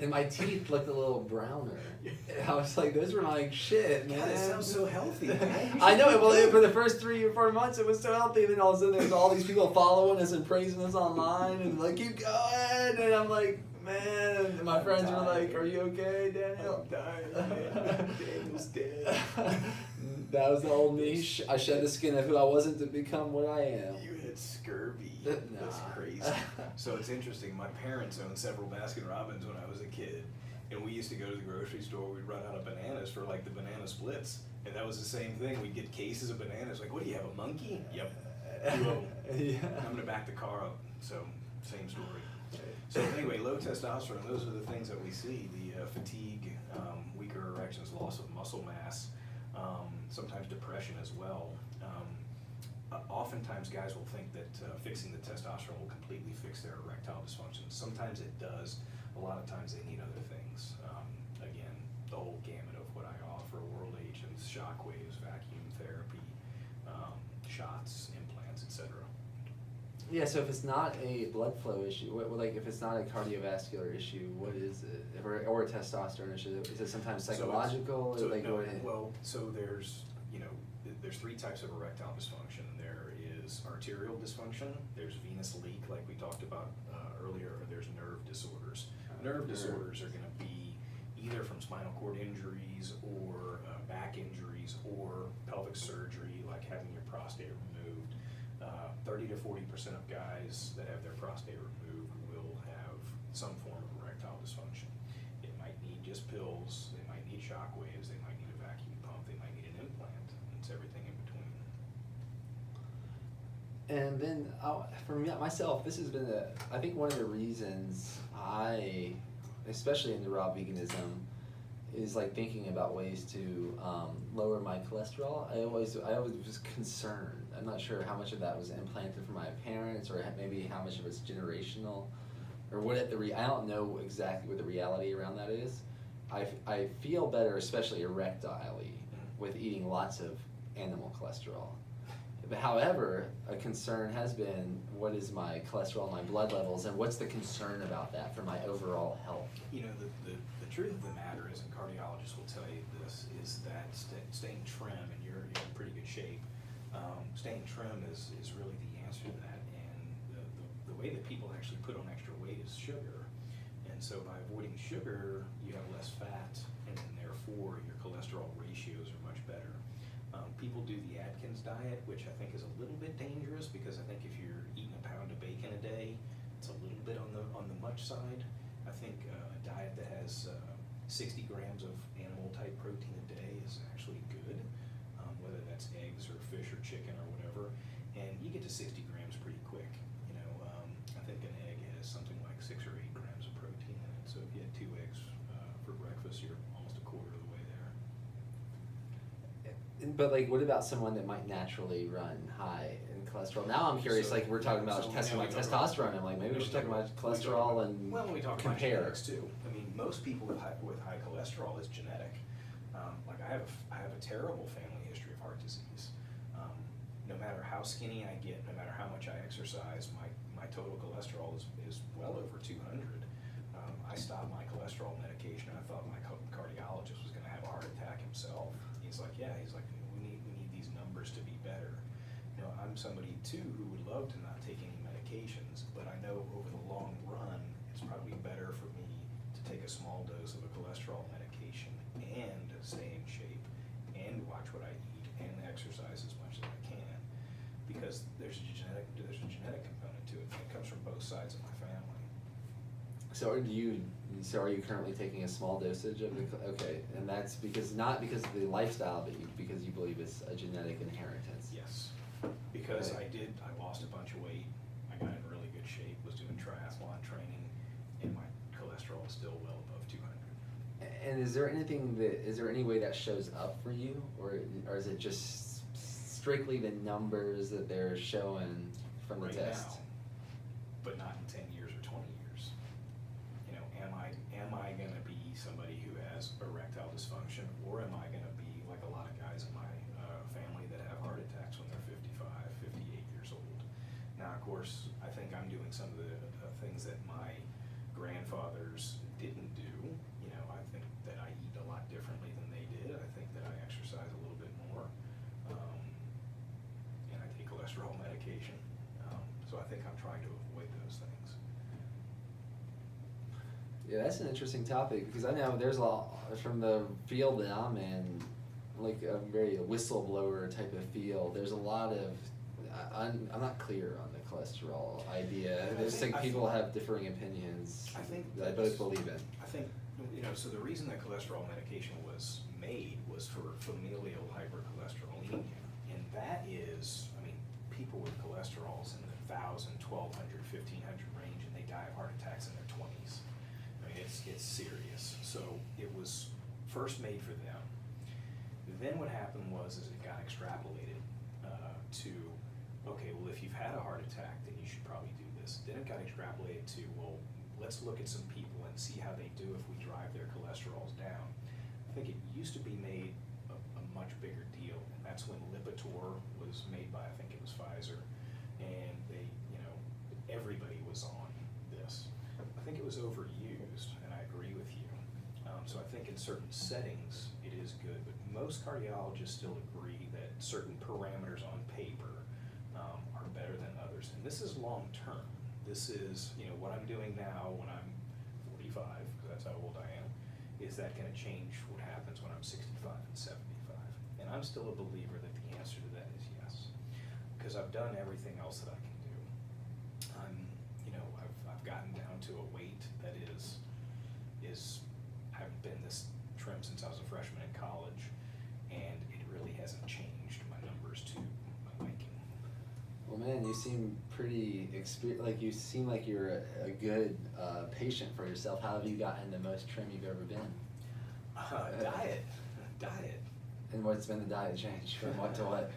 and my teeth looked a little browner. And I was like, those were my shit, man. God, it sounds so healthy, man. I know. Well, for the first 3 or 4 months, it was so healthy. And then all of a sudden, there's all these people following us and praising us online, and like, keep going. And I'm like, man. And my friends were like, "Are you okay, Daniel?" I'm dying, man. Daniel's dead. That was the old me. I shed the skin of who I wasn't to become what I am. You had scurvy. Nah. That's crazy. So it's interesting. My parents owned several Baskin Robbins when I was a kid, and we used to go to the grocery store. We'd run out of bananas for like the banana splits, and that was the same thing. We'd get cases of bananas. Like, what do you have, a monkey? Yep. 2 of them. Yeah. I'm gonna back the car up. So same story. So anyway, low testosterone. Those are the things that we see: the fatigue, weaker erections, loss of muscle mass. Sometimes depression as well. Oftentimes guys will think that fixing the testosterone will completely fix their erectile dysfunction. Sometimes it does. A lot of times they need other things. Again, the whole gamut of what I offer: world agents, shock waves, vacuum therapy, shots, implants, etc. Yeah, so if it's not a blood flow issue, like if it's not a cardiovascular issue, what is it? Or a testosterone issue? Is it sometimes psychological? So there's 3 types of erectile dysfunction. There is arterial dysfunction, there's venous leak, like we talked about earlier, or there's nerve disorders. Nerve disorders are going to be either from spinal cord injuries or back injuries or pelvic surgery, like having your prostate removed. 30 to 40% of guys that have their prostate removed will have some form of erectile dysfunction. It might need just pills, they might need shock waves, they might need a vacuum pump, they might need an implant. It's everything in between. And then for me, myself, this has been I think one of the reasons especially into raw veganism, is like thinking about ways to lower my cholesterol. I always was concerned. I'm not sure how much of that was implanted from my parents, or maybe how much of it's generational, or what I don't know exactly what the reality around that is. I feel better, especially erectilely, with eating lots of animal cholesterol. But however, a concern has been, what is my cholesterol, my blood levels, and what's the concern about that for my overall health? The truth of the matter is, and cardiologists will tell you this, is that staying trim, and you're in pretty good shape, staying trim is really the answer to that. And the way that people actually put on extra weight is sugar. And so by avoiding sugar, you have less fat, and therefore your cholesterol ratios are much better. People do the Atkins diet, which I think is a little bit dangerous, because I think if you're eating a pound of bacon a day, it's a little bit on the much side. I think a diet that has 60 grams of animal type protein a day is actually good, whether that's eggs or fish or chicken or whatever. And you get to 60 grams pretty quick. I think an egg has something like 6 or 8 grams of protein in it. So if you had 2 eggs for breakfast, you're almost a quarter of the way there. But like, what about someone that might naturally run high in cholesterol? Now I'm curious. Like, we're talking about testing my testosterone. I'm like, maybe we should talk about cholesterol and we talk compare. about genetics too. I mean, most people with high cholesterol is genetic. Like I have a terrible family history of heart disease. No matter how skinny I get, no matter how much I exercise, my total cholesterol is well over 200. I stopped my cholesterol medication. I thought my cardiologist was going to have a heart attack himself. He's like, yeah, he's like, we need these numbers to be better. You know, I'm somebody too who would love to not take any medications, but I know over the long run, it's probably better for me to take a small dose of a cholesterol medication and stay in shape and watch what I eat and exercise as much as I can, because there's a genetic component to it. It comes from both sides of my family. So are you currently taking a small dosage of the, okay, and that's not because of the lifestyle, but because you believe it's a genetic inheritance? Yes, because Okay. I lost a bunch of weight, I got in really good shape, was doing triathlon training, and my cholesterol is still well above 200. And is there any way that shows up for you, or is it just strictly the numbers that they're showing from the Right test? now, but not in 10 years or 20 years. You know, am I gonna be somebody who has erectile dysfunction, or am I gonna be like a lot of guys in my family that have heart attacks when they're 55, 58 years old? Now, of course, I think I'm doing some of the things that my grandfathers didn't do. You know, I think that I eat a lot differently than they did. I think that I exercise a little bit more, and I take cholesterol medication. So I think I'm trying to avoid those things. Yeah, that's an interesting topic, because I know there's a lot from the field that I'm in, like a very whistleblower type of field. There's a lot of, I'm not clear on the cholesterol idea. There's like people have differing opinions I think that I both believe in. I think, you know, so the reason that cholesterol medication was made was for familial hypercholesterolemia. And that is, I mean, people with cholesterols in the 1,000, 1,200, 1,500 range, and they die of heart attacks in their 20s. I mean, it's serious. So it was first made for them. Then what happened was it got extrapolated to, okay, well, if you've had a heart attack, then you should probably do this. Then it got extrapolated to, well, let's look at some people and see how they do if we drive their cholesterols down. I think it used to be made a much bigger deal, and that's when Lipitor was made by, I think it was Pfizer, and they, you know, everybody was on this. I think it was overused, and I agree with you. So I think in certain settings it is good, but most cardiologists still agree that certain parameters on paper are better than others. And this is long term. This is, you know, what I'm doing now when I'm 45, because that's how old I am. Is that going to change what happens when I'm 65 and 75? And I'm still a believer that the answer to that is yes, because I've done everything else that I can do. You know, I've gotten down to a weight that is haven't been this trim since I was a freshman in college, and it really hasn't changed my numbers to my liking. Well, man, you seem pretty like you seem like you're a good patient for yourself. How have you gotten the most trim you've ever been? Diet. And what's been the diet change from what to what?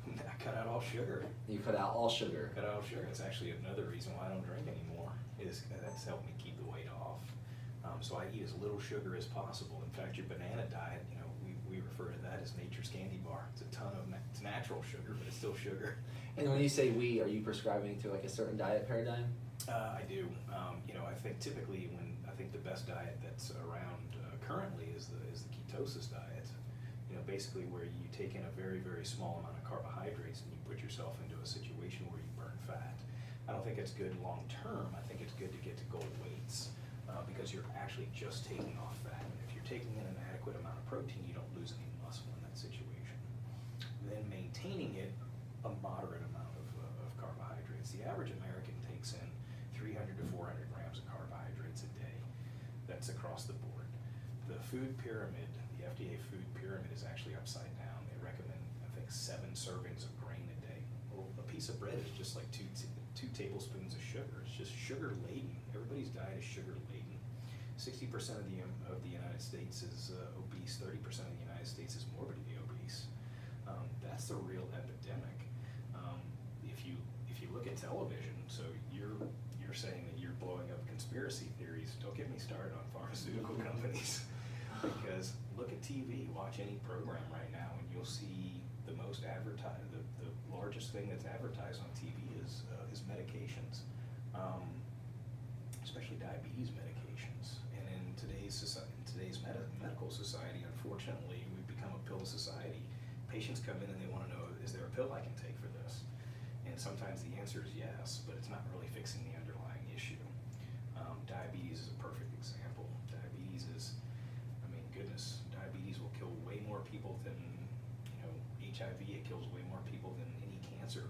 I cut out all sugar. You cut out all sugar. Cut out all sugar. It's actually another reason why I don't drink anymore. That's helped me keep the weight off. So I eat as little sugar as possible. In fact, your banana diet, you know, we refer to that as nature's candy bar. It's a ton of it's natural sugar, but it's still sugar. And when you say we, are you prescribing to like a certain diet paradigm? I do. You know, I think typically I think the best diet that's around currently is the ketosis diet. You know, basically where you take in a very, very small amount of carbohydrates and you put yourself into a situation where you burn fat. I don't think it's good long term. I think it's good to get to goal weights because you're actually just taking off fat. If you're taking in an adequate amount of protein, you don't lose any muscle in that situation. Then maintaining it, a moderate amount of carbohydrates. The average American takes in 300 to 400 grams of carbohydrates a day. That's across the board. The food pyramid, the FDA food pyramid, is actually upside down. They recommend, I think, 7 servings of grain a day. Well, a piece of bread is just like two tablespoons of sugar. It's just sugar laden. Everybody's diet is sugar laden. 60% of the United States is obese. 30% of the United States is morbidly obese. That's the real epidemic. If you look at television, so you're saying that you're blowing up conspiracy theories. Don't get me started on pharmaceutical companies, because look at TV, watch any program right now, and you'll see the most advertised, the largest thing that's advertised on TV is medications, especially diabetes medications. And in today's medical society, unfortunately, we've become a pill society. Patients come in and they want to know, is there a pill I can take for this? And sometimes the answer is yes, but it's not really fixing the underlying issue. Diabetes is a perfect example. Diabetes is, I mean, goodness, diabetes will kill way more people than, HIV. It kills way more people than any cancer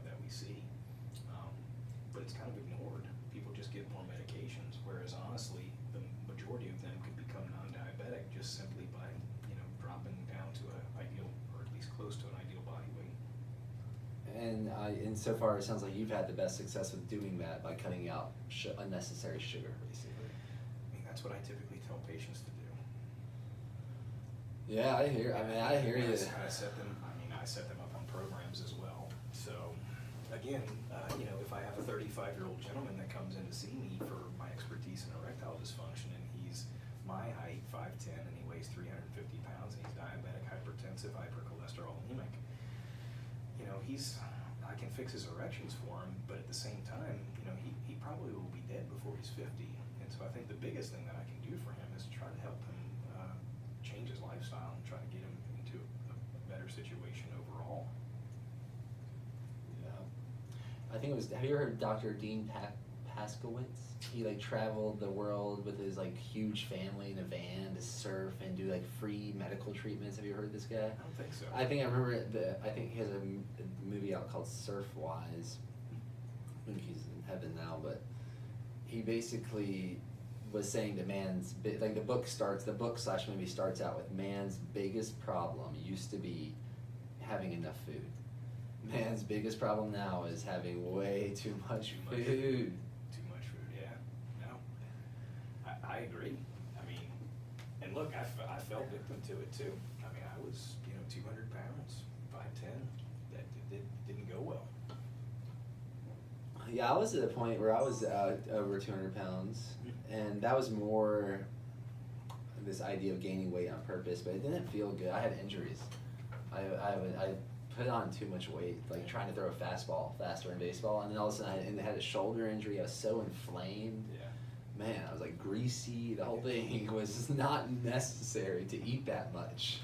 that we see. But it's kind of ignored. People just get more medications, whereas honestly, the majority of them could become non-diabetic just simply by, dropping down to an ideal, or at least close to an ideal body weight. And so far, it sounds like you've had the best success with doing that by cutting out unnecessary sugar, basically. I mean, that's what I typically tell patients to do. Yeah, I hear you. I set them up on programs as well. So, again, if I have a 35-year-old gentleman that comes in to see me for my expertise in erectile dysfunction, and he's my height, 5'10", and he weighs 350 pounds, and he's diabetic, hypertensive, hypercholesterolemic, I can fix his erections for him, but at the same time, he probably will be dead before he's 50. And so I think the biggest thing that I can do for him is try to help him change his lifestyle and try to get him into a better situation overall. Yeah. I think it was, have you ever heard of Dr. Dean Paskowitz? He traveled the world with his huge family in a van to surf and do free medical treatments. Have you heard of this guy? I don't think so. I think I remember I think he has a movie out called Surfwise. I think he's in heaven now, but he basically was saying to the book/movie starts out with man's biggest problem used to be having enough food. Man's biggest problem now is having way too much food. Too much food, yeah. No, I agree. I mean, and look, I fell victim to it too. I mean, I was 200 pounds, 5'10". That didn't go well. Yeah, I was at a point where I was over 200 pounds, and that was more this idea of gaining weight on purpose, but it didn't feel good. I had injuries. I put on too much weight, trying to throw a fastball faster in baseball, and then all of a sudden I had a shoulder injury. I was so inflamed. Yeah. Man, I was greasy. The whole thing was not necessary to eat that much.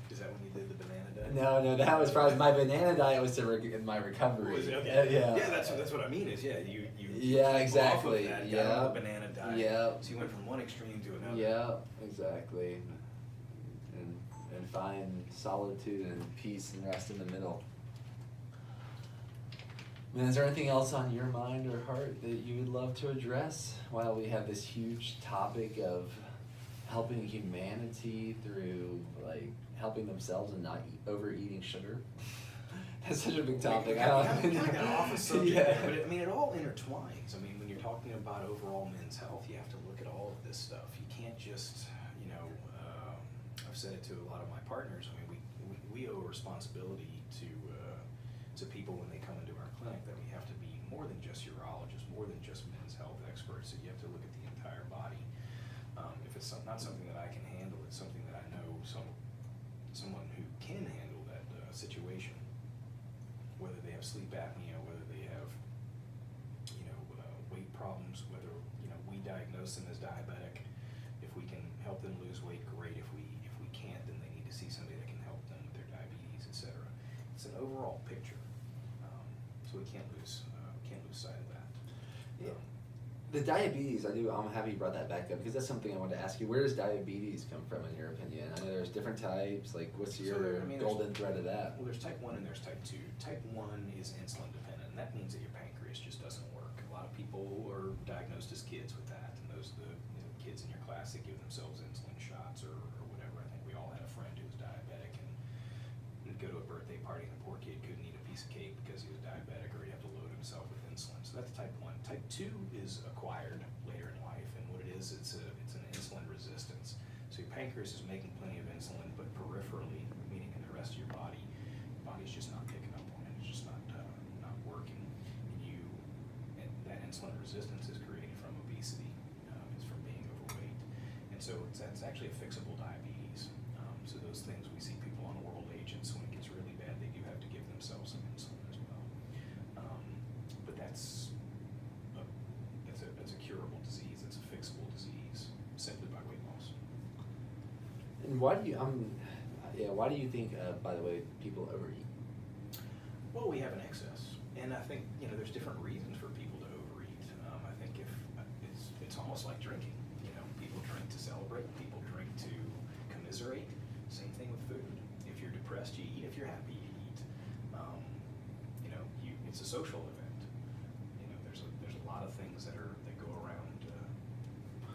Is that when you did the banana diet? No, that was probably my banana diet was my recovery. Was it? Okay. Yeah, that's what I mean. Is you yeah, exactly. Off of that, got on the banana diet. Yeah. So you went from one extreme to another. Yeah, exactly. And find solitude and peace and rest in the middle. Man, is there anything else on your mind or heart that you would love to address while we have this huge topic of helping humanity through helping themselves and not overeating sugar? That's such a big topic. We got off the subject there, but it all intertwines. I mean, when you're talking about overall men's health, you have to look at all of this stuff. You can't just, I've said it to a lot of my partners. I mean, we owe a responsibility to people when they come into our clinic that we have to be more than just urologists, more than just men's health experts. So you have to look at the entire body. If it's not something that I can handle, it's something that I know someone who can handle that situation. Whether they have sleep apnea, whether they have weight problems, whether we diagnose them as diabetic. If we can help them lose weight, great. If we can't, then they need to see somebody that can help them with their diabetes, etc. It's an overall picture, so we can't lose sight of that. Yeah. The diabetes, I'm happy you brought that back up because that's something I wanted to ask you. Where does diabetes come from in your opinion? I know there's different types. What's your golden thread of that? Well, there's type 1 and there's type 2. Type 1 is insulin dependent, and that means that your pancreas just doesn't work. A lot of people are diagnosed as kids with that, and those are the kids in your class that give themselves insulin shots or whatever. I think we all had a friend who was diabetic and would go to a birthday party and the poor kid couldn't eat a piece of cake because he was diabetic, or he'd have to load himself with insulin. So that's type 1. Type 2 is acquired later in life, and what it is, it's an insulin resistance. So your pancreas is making plenty of insulin, but peripherally, meaning in the rest of your body's just not picking up on it. It's just not working. And that insulin resistance is created from obesity. It's from being overweight, and so that's actually a fixable diabetes. So those things we see people on oral agents when it gets really have to give themselves some insulin as well. But that's a curable disease. It's a fixable disease simply by weight loss. And why do you why do you think by the way people overeat? Well, we have an excess, and I think there's different reasons for people to overeat. I think if it's almost like drinking. People drink to celebrate. People drink to commiserate. Same thing with food. If you're depressed, you eat. If you're happy, you eat. It's a social event. There's a lot of things that go around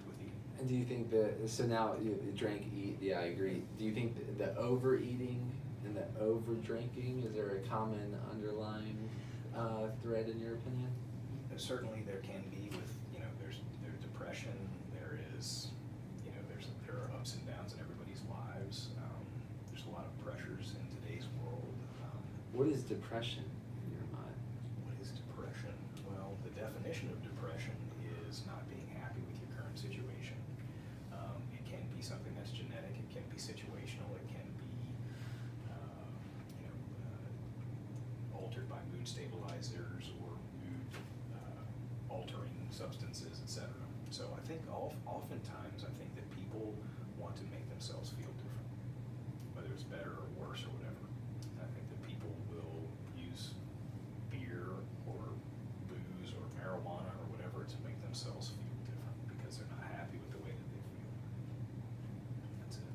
with eating. And do you think that, so now you drink, eat, yeah, I agree. Do you think the overeating and the over drinking, is there a common underlying thread in your opinion? Certainly there can be with, there's depression, there are ups and downs in everybody's lives. There's a lot of pressures in today's world. What is depression in your mind? What is depression? Well, the definition of depression is not being happy with your current situation. It can be something that's genetic, it can be situational, it can be altered by mood stabilizers or mood altering substances, etc. So I think oftentimes I think that people want to make themselves feel different, whether it's better or worse or whatever. I think that people will use beer or booze or marijuana or whatever to make themselves feel different because they're not happy with the way that they feel. That's it.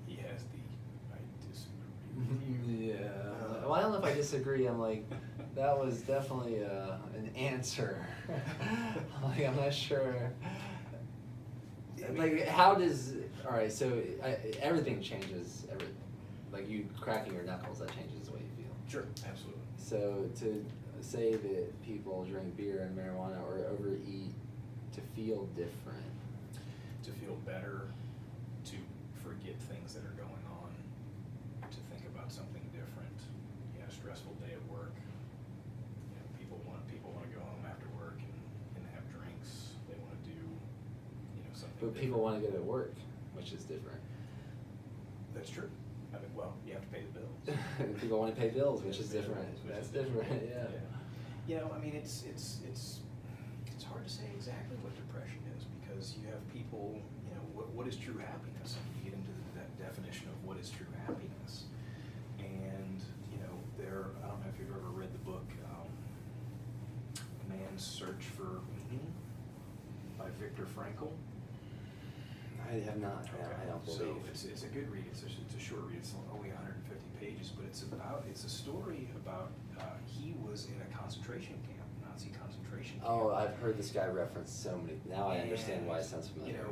He has the I disagree with you. Yeah. Well, I don't know if I disagree. I'm like, that was definitely an answer. Like, I'm not sure. Like, how does, all right, so everything changes. Like you cracking your knuckles, that changes the way you feel. Sure, absolutely. So to say that people drink beer and marijuana or overeat to feel different. To feel better, to forget things that are going on, to think about something different. Stressful day at work. People want to go home after work and have drinks. They want to do something. But different. people want to go to work, which is different. That's true. I mean, well, you have to pay the bills. People want to pay bills, which is different. That's different. Yeah. I mean, it's hard to say exactly what depression is because you have people. What is true happiness? You get into that definition of what is true happiness, and I don't know if you've ever read the book Man's Search for Meaning by Viktor Frankl. I have not. Okay. I don't So believe. it's a good read. It's a short read. It's only 150 pages, but it's a story about he was in a concentration camp, Nazi concentration camp. Oh, I've heard this guy referenced so many. Now I understand why it sounds familiar.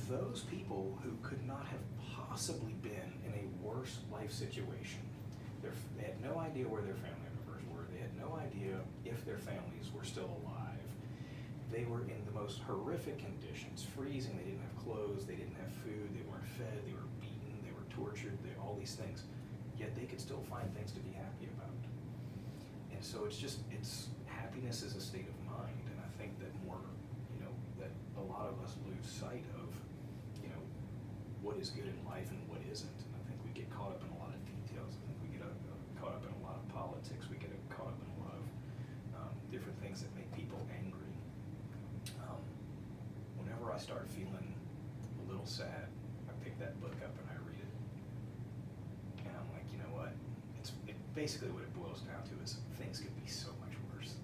Those people who could not have possibly been in a worse life situation. They had no idea where their family members were. They had no idea if their families were still alive. They were in the most horrific conditions, freezing. They didn't have clothes. They didn't have food. They weren't fed. They were beaten. They were tortured. All these things. Yet they could still find things to be happy about. And so happiness is a state of mind. And I think that that a lot of us lose sight of, what is good in life and what isn't. And I think we get caught up in a lot of details. I think we get caught up in a lot of politics. We get caught up in a lot of different things that make people angry. Whenever I start feeling a little sad, I pick that book up and I read it. And I'm like, you know what? Basically what it boils down to is things could be so much worse.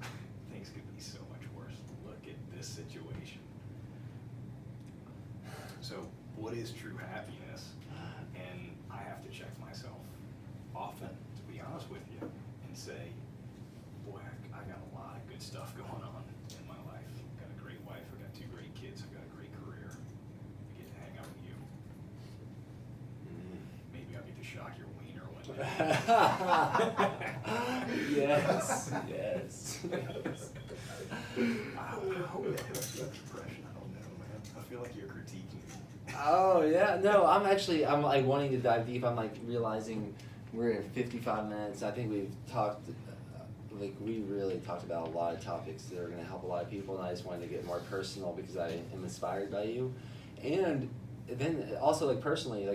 Things could be so much worse. Look at this situation. So what is true happiness? And I have to check myself often, to be honest with you, and say, boy, I got a lot of good stuff going on in my life. I've got a great wife, I've got 2 great kids, I've got a great career. I get to hang out with you. Maybe I'll get to shock your wiener one day. Yes. I hope that helps with depression. I don't know, man. I feel like you're critiquing me. Oh yeah, no, I'm like wanting to dive deep. I'm like realizing we're in 55 minutes. I think we've talked, we really talked about a lot of topics that are going to help a lot of people, and I just wanted to get more personal because I am inspired by you. And then also personally,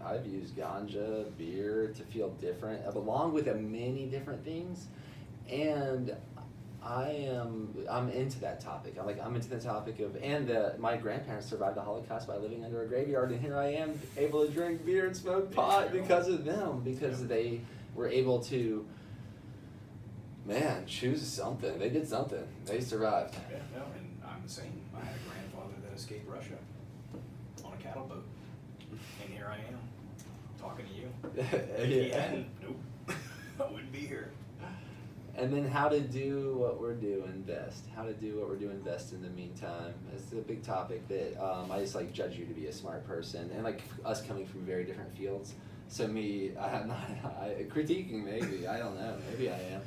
I've used ganja, beer to feel different, along with many different things, and I'm into that topic. I'm into the topic of, and my grandparents survived the Holocaust by living under a graveyard, and here I am able to drink beer and smoke pot because of them, because they were able to, man, choose something. They did something. They survived. Yeah, no, and I'm the same. I had a grandfather that escaped Russia on a cattle boat, and here I am talking to you. If he hadn't, nope, I wouldn't be here. And then how to do what we're doing best. How to do what we're doing best in the meantime. It's a big topic that I just like judge you to be a smart person, and like us coming from very different fields. So me, I'm not critiquing. Maybe I don't know. Maybe I am.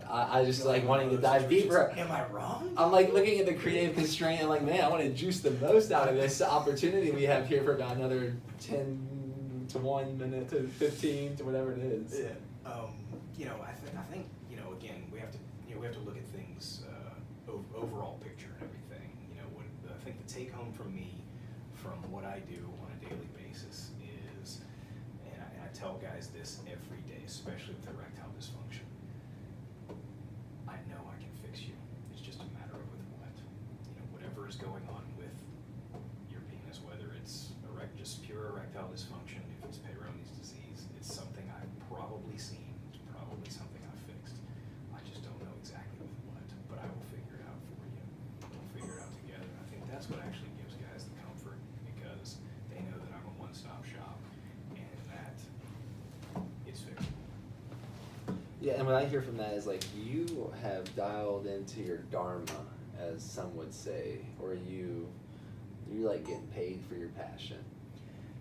I just like wanting to dive deeper. Am I wrong? I'm like looking at the creative constraint and like, man, I want to juice the most out of this opportunity we have here for about another 10 to 1 minute to 15 to whatever it is. Yeah. I think again we have to look at things overall picture and everything. What I think the take home from me from what I do on a daily basis is, and I tell guys this every day, especially with erectile dysfunction. I know I can fix you. It's just a matter of with what. Whatever is going on with your penis, whether it's just pure erectile dysfunction, if it's Peyronie's disease, it's something I've probably seen. It's probably something I've fixed. I just don't know exactly with what, but I will figure it out for you. We'll figure it out together. I think that's what actually gives guys the comfort, because they know that I'm a one-stop shop and that it's fixable. Yeah, and what I hear from that is like you have dialed into your dharma, as some would say, or you like getting paid for your passion.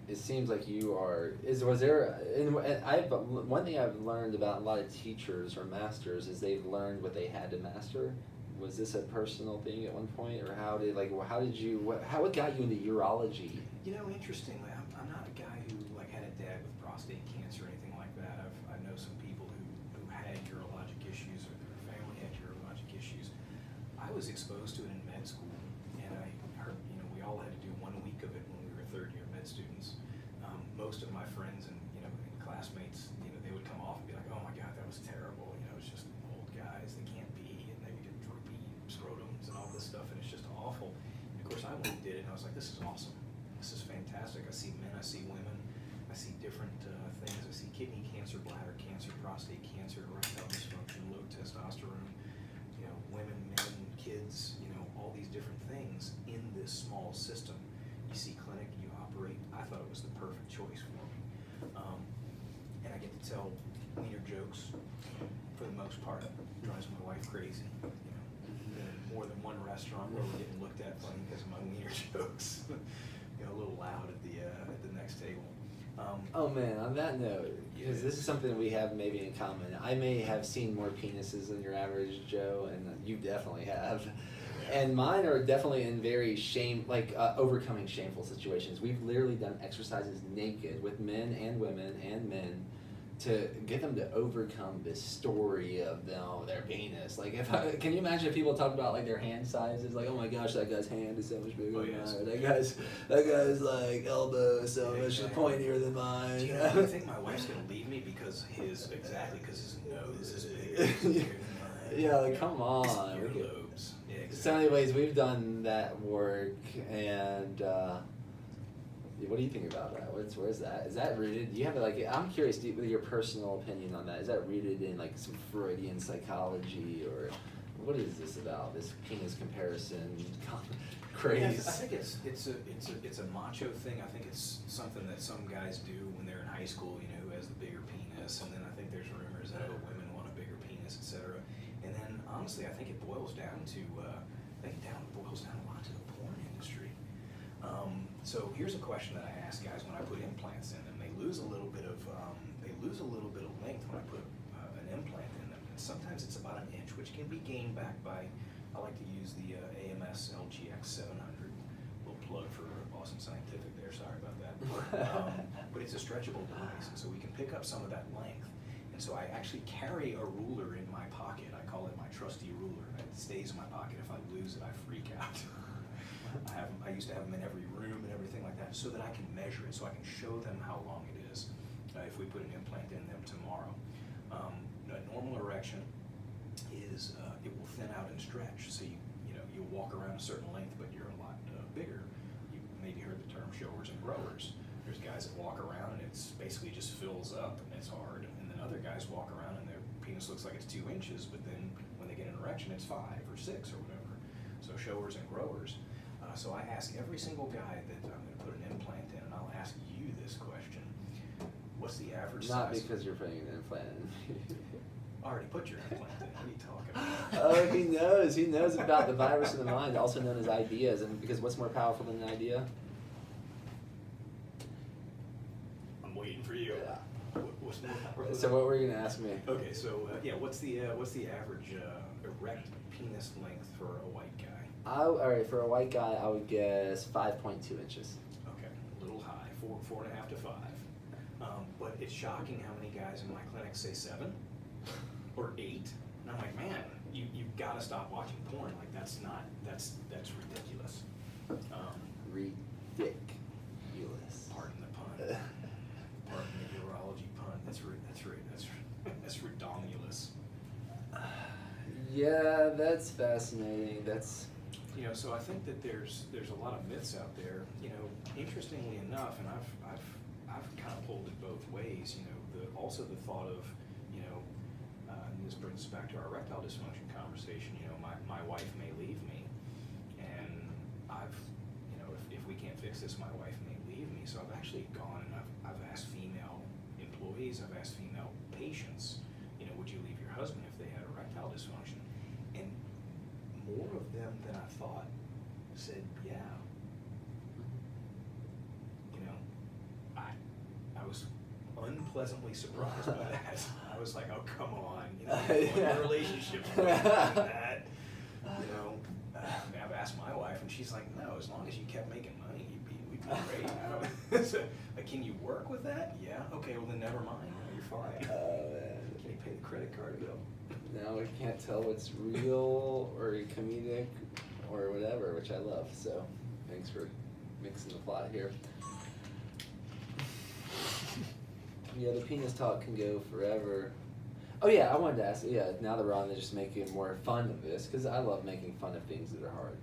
It seems like you are. Was there? And one thing I've learned about a lot of teachers or masters is they've learned what they had to master. Was this a personal thing at one point, or what got you into urology? Interestingly, I'm not a guy who had a dad with prostate cancer or anything like that. I know some people who had urologic issues, or their family had urologic issues. I was exposed to it in med school, and I heard we all had to do 1 week of it when we were third-year med students. Most of my friends and and classmates, they would come off and be like, "Oh my God, that was terrible." It's just old guys, they can't pee, and they would get droopy scrotums and all this stuff, and it's just awful. And of course, I went and did it, and I was like, "This is awesome. This is fantastic." I see men, I see women, I see different things. I see kidney cancer, bladder cancer, prostate cancer, erectile dysfunction, low testosterone. Women, men, kids. All these different things in this small system. You see clinic, you operate. I thought it was the perfect choice for me. And I get to tell wiener jokes for the most part. It drives my wife crazy. Been in more than one restaurant where we're getting looked at funny because of my wiener jokes. A little loud at the next table. Oh man, on that note, because this is something we have maybe in common. I may have seen more penises than your average Joe, and you definitely have. And mine are definitely in very overcoming shameful situations. We've literally done exercises naked with men and women and men to get them to overcome this story of their penis. Can you imagine if people talk about their hand sizes? Like, oh my gosh, that guy's hand is so much bigger than mine. That guy's elbow is so much pointier than mine. Do I think my wife's gonna leave me because his nose is bigger than mine. Yeah, come on. Earlobes. Yeah, exactly. So anyways, we've done that work, and what do you think about that? Where's that? Is that rooted? Do you have I'm curious with your personal opinion on that. Is that rooted in some Freudian psychology, or what is this about? This penis comparison craze? Yeah, I think it's a macho thing. I think it's something that some guys do when they're in high school. Who has the bigger penis, and then I think there's rumors that women want a bigger penis, etc. And then honestly, I think it boils down to a lot to the porn industry. So here's a question that I ask guys when I put implants in them. They lose a little bit of length when I put an implant in them. And sometimes it's about an inch, which can be gained back by. I like to use the AMS LGX 700. Little plug for Boston Scientific there. Sorry about that. But it's a stretchable device, and so we can pick up some of that length. And so I actually carry a ruler in my pocket. I call it my trusty ruler. It stays in my pocket. If I lose it, I freak out. I used to have them in every room and everything like like that, so that I can measure it, so I can show them how long it is if we put an implant in them tomorrow. A normal erection is it will thin out and stretch, so you'll walk around a certain length, but you're a lot bigger. You maybe heard the term showers and growers. There's guys that walk around and it's basically just fills up and it's hard, and then other guys walk around and their penis looks like it's 2 inches, but then when they get an erection, it's 5 or 6 or whatever. So showers and growers. So I ask every single guy that I'm going to put an implant in, and I'll ask you this question: what's the average Not size? because you're putting an implant in. I already put your implant in. What are you talking about? Oh, he knows. He knows about the virus of the mind, also known as ideas. And because what's more powerful than an idea? I'm waiting for you. What's more powerful? So what were you gonna ask me? Okay, so what's the average erect penis length for a white guy? All right, for a white guy, I would guess 5.2 inches. Okay, a little high, 4.5 to 5. But it's shocking how many guys in my clinic say 7 or 8. And I'm like, man, you've got to stop watching porn. Like that's ridiculous. Ridiculous. Pardon the pun. Pardon the urology pun. That's redonkulous. Yeah, that's fascinating. That's So I think that there's a lot of myths out there. Interestingly enough, and I've kind of pulled it both ways. Also the thought of and this brings us back to our erectile dysfunction conversation. My wife may leave me, and if we can't fix this, my wife may leave me. So I've actually gone and I've asked female employees, I've asked female patients, would you leave your husband if they had erectile dysfunction? And more of them than I thought said, yeah. I was unpleasantly surprised by that. I was like, oh, come on, your relationship's better than that. I've asked my wife, and she's like, no, as long as you kept making money, we'd be great. So, like, can you work with that? Yeah. Okay, well then never mind. You're fine. oh man. Can you pay the credit card bill? Now we can't tell what's real or comedic or whatever, which I love. So thanks for mixing the plot here. Yeah, the penis talk can go forever. Oh yeah, I wanted to ask. Yeah, now that we're on, just making more fun of this, because I love making fun of things that are hard.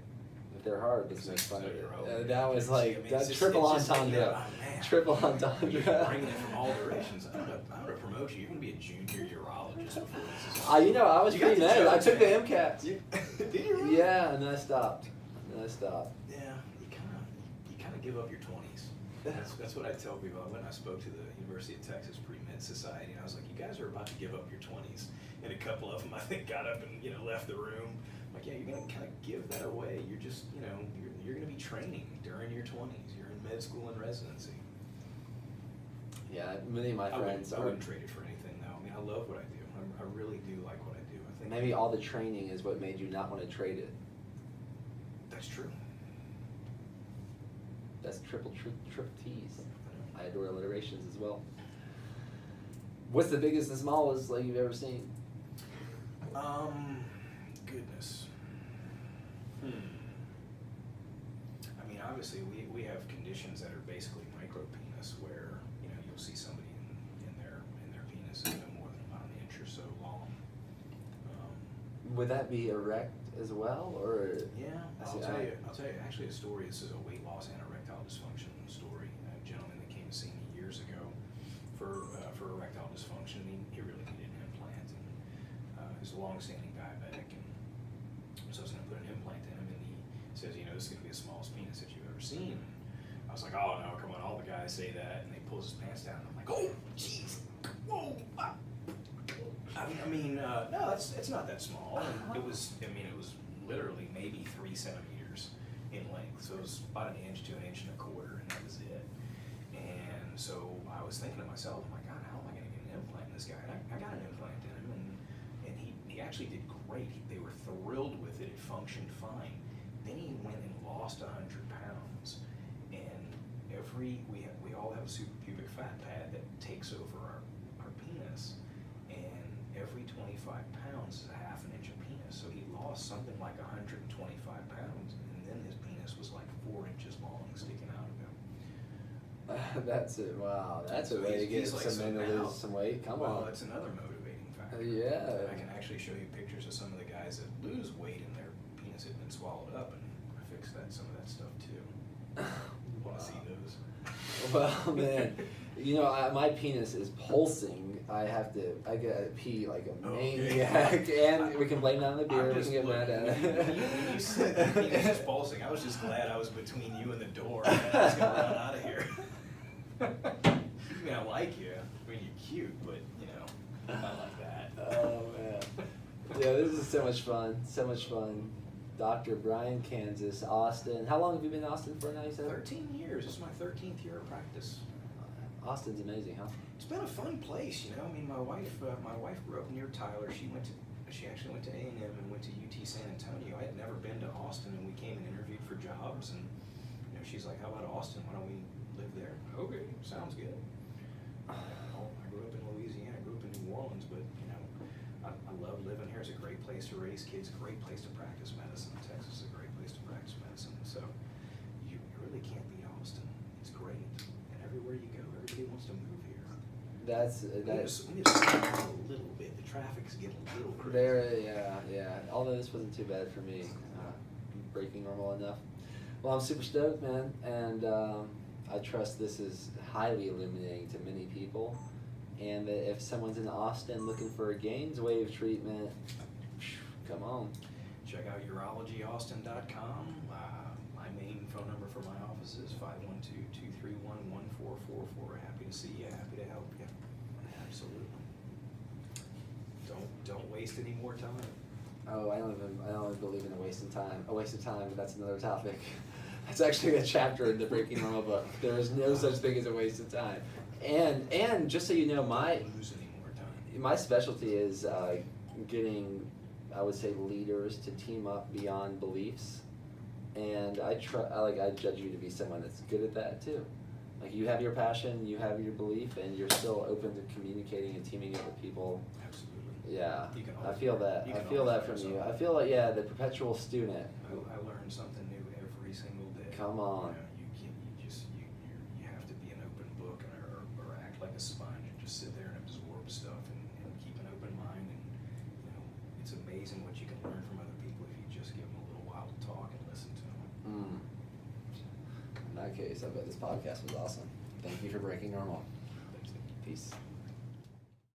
If they're hard, let's make fun of it. That was like that's triple entendre. Triple entendre. You're bringing it from all directions. I'm gonna promote you. You're gonna be a junior urologist before this is. I was pretty mad. I took the man. MCAT. Did you really? Yeah, and then I stopped. Yeah, you kind of give up your 20s. That's what I tell people. When I spoke to the University of Texas Pre-Med Society, and I was like, you guys are about to give up your 20s. And a couple of them, I think, got up and left the room. I'm like, yeah, you're gonna kind of give that away. You're just, you're gonna be training during your 20s. You're in med school and residency. Yeah, many of my friends I wouldn't trade it for anything, though. I love what I do. I really do like what I do. I think maybe all the training is what made you not want to trade it. that's true. That's triple T's. I adore alliterations as well. What's the biggest and smallest leg you've ever seen? Goodness. Obviously we have conditions that are basically micro penis, where you'll see somebody in their penis is no more than about an inch or so long. Would that be erect as well, or? Yeah, I'll tell you actually a story. This is a weight loss and erectile dysfunction story. A gentleman that came to see me years ago for erectile dysfunction. He really needed an implant, and he was a long-standing diabetic, and so I was going to put an implant in him, and he says, this is going to be the smallest penis that you've ever seen. I was like, oh no, come on, all the guys say that, and he pulls his pants down, and I'm like, oh, jeez, whoa. No, it's not that small. And it was literally maybe 3 centimeters in length. So it was about an inch to an inch and a quarter, and that was it. And so I was thinking to myself, oh my God, how am I going to get an implant in this guy? And I got an implant in him, and he actually did great. They were thrilled with it. It functioned fine. Then he went and lost 100 pounds. And we all have a suprapubic fat pad that takes over our penis. And every 25 pounds is a half an inch of penis. So he lost something like 125 pounds, and then his penis was like 4 inches long sticking out of him. That's it. Wow, that's So a way to get he's like, some so men to now- lose some weight. Come well, on. it's another motivating factor. Yeah. I can actually show you pictures of some of the guys that lose weight and their penis had been swallowed up, and I fixed some of that stuff too. Want to see those? Well, man, you know, my penis is pulsing. I gotta pee like a maniac, and we can blame that on the beer. We can get mad at it. When you said the penis is pulsing, I was just glad I was between you and the door, and I was gonna run out of here. I mean, I like you. I mean, you're cute, but you know, not like that. Oh man, yeah, this is so much fun. So much fun. Dr. Bryan, Kansas, Austin. How long have you been in Austin for now? You said 13 years. This is my 13th year of practice. Austin's amazing, huh? It's been a fun place, you know. I mean, my wife grew up near Tyler. She actually went to A&M and went to UT San Antonio. I had never been to Austin, and we came and interviewed for jobs. And you know, she's like, "How about Austin? Why don't we live there?" Okay, sounds good. I grew up in Louisiana. I grew up in New Orleans, but you know, I love living here. It's a great place to raise kids. A great place to practice medicine. Texas is a great place to practice medicine. So you really can't beat Austin. It's great, and everywhere you go, everybody wants to move here. We need to slow down a little bit. The traffic's getting a little crazy. Yeah. Although this wasn't too bad for me, breaking normal enough. Well, I'm super stoked, man, and I trust this is highly illuminating to many people. And that if someone's in Austin looking for a GAINSWave treatment, come on. Check out urologyaustin.com. My main phone number for my office is 512-231-1444. Happy to see you. Happy to help you. Absolutely. Don't waste any more time. Oh, I don't believe in a waste of time. A waste of time, but that's another topic. That's actually a chapter in the Breaking Normal book. There is no such thing as a waste of time. And just so you know, Don't lose any more time. my specialty is getting, I would say, leaders to team up beyond beliefs. And I judge you to be someone that's good at that too. Like, you have your passion, you have your belief, and you're still open to communicating and teaming up with people. Absolutely. Yeah, You can I always- feel that. you I can feel always that from learn you. I something. feel like, yeah, the perpetual student. I learn something new every single day. Come on. You have to be an open book or act like a sponge and just sit there and absorb stuff and keep an open mind. And you know, it's amazing what you can learn from other people if you just give them a little while to talk and listen to them. In that case, I bet this podcast was awesome. Thank you for breaking normal. Thanks. Peace.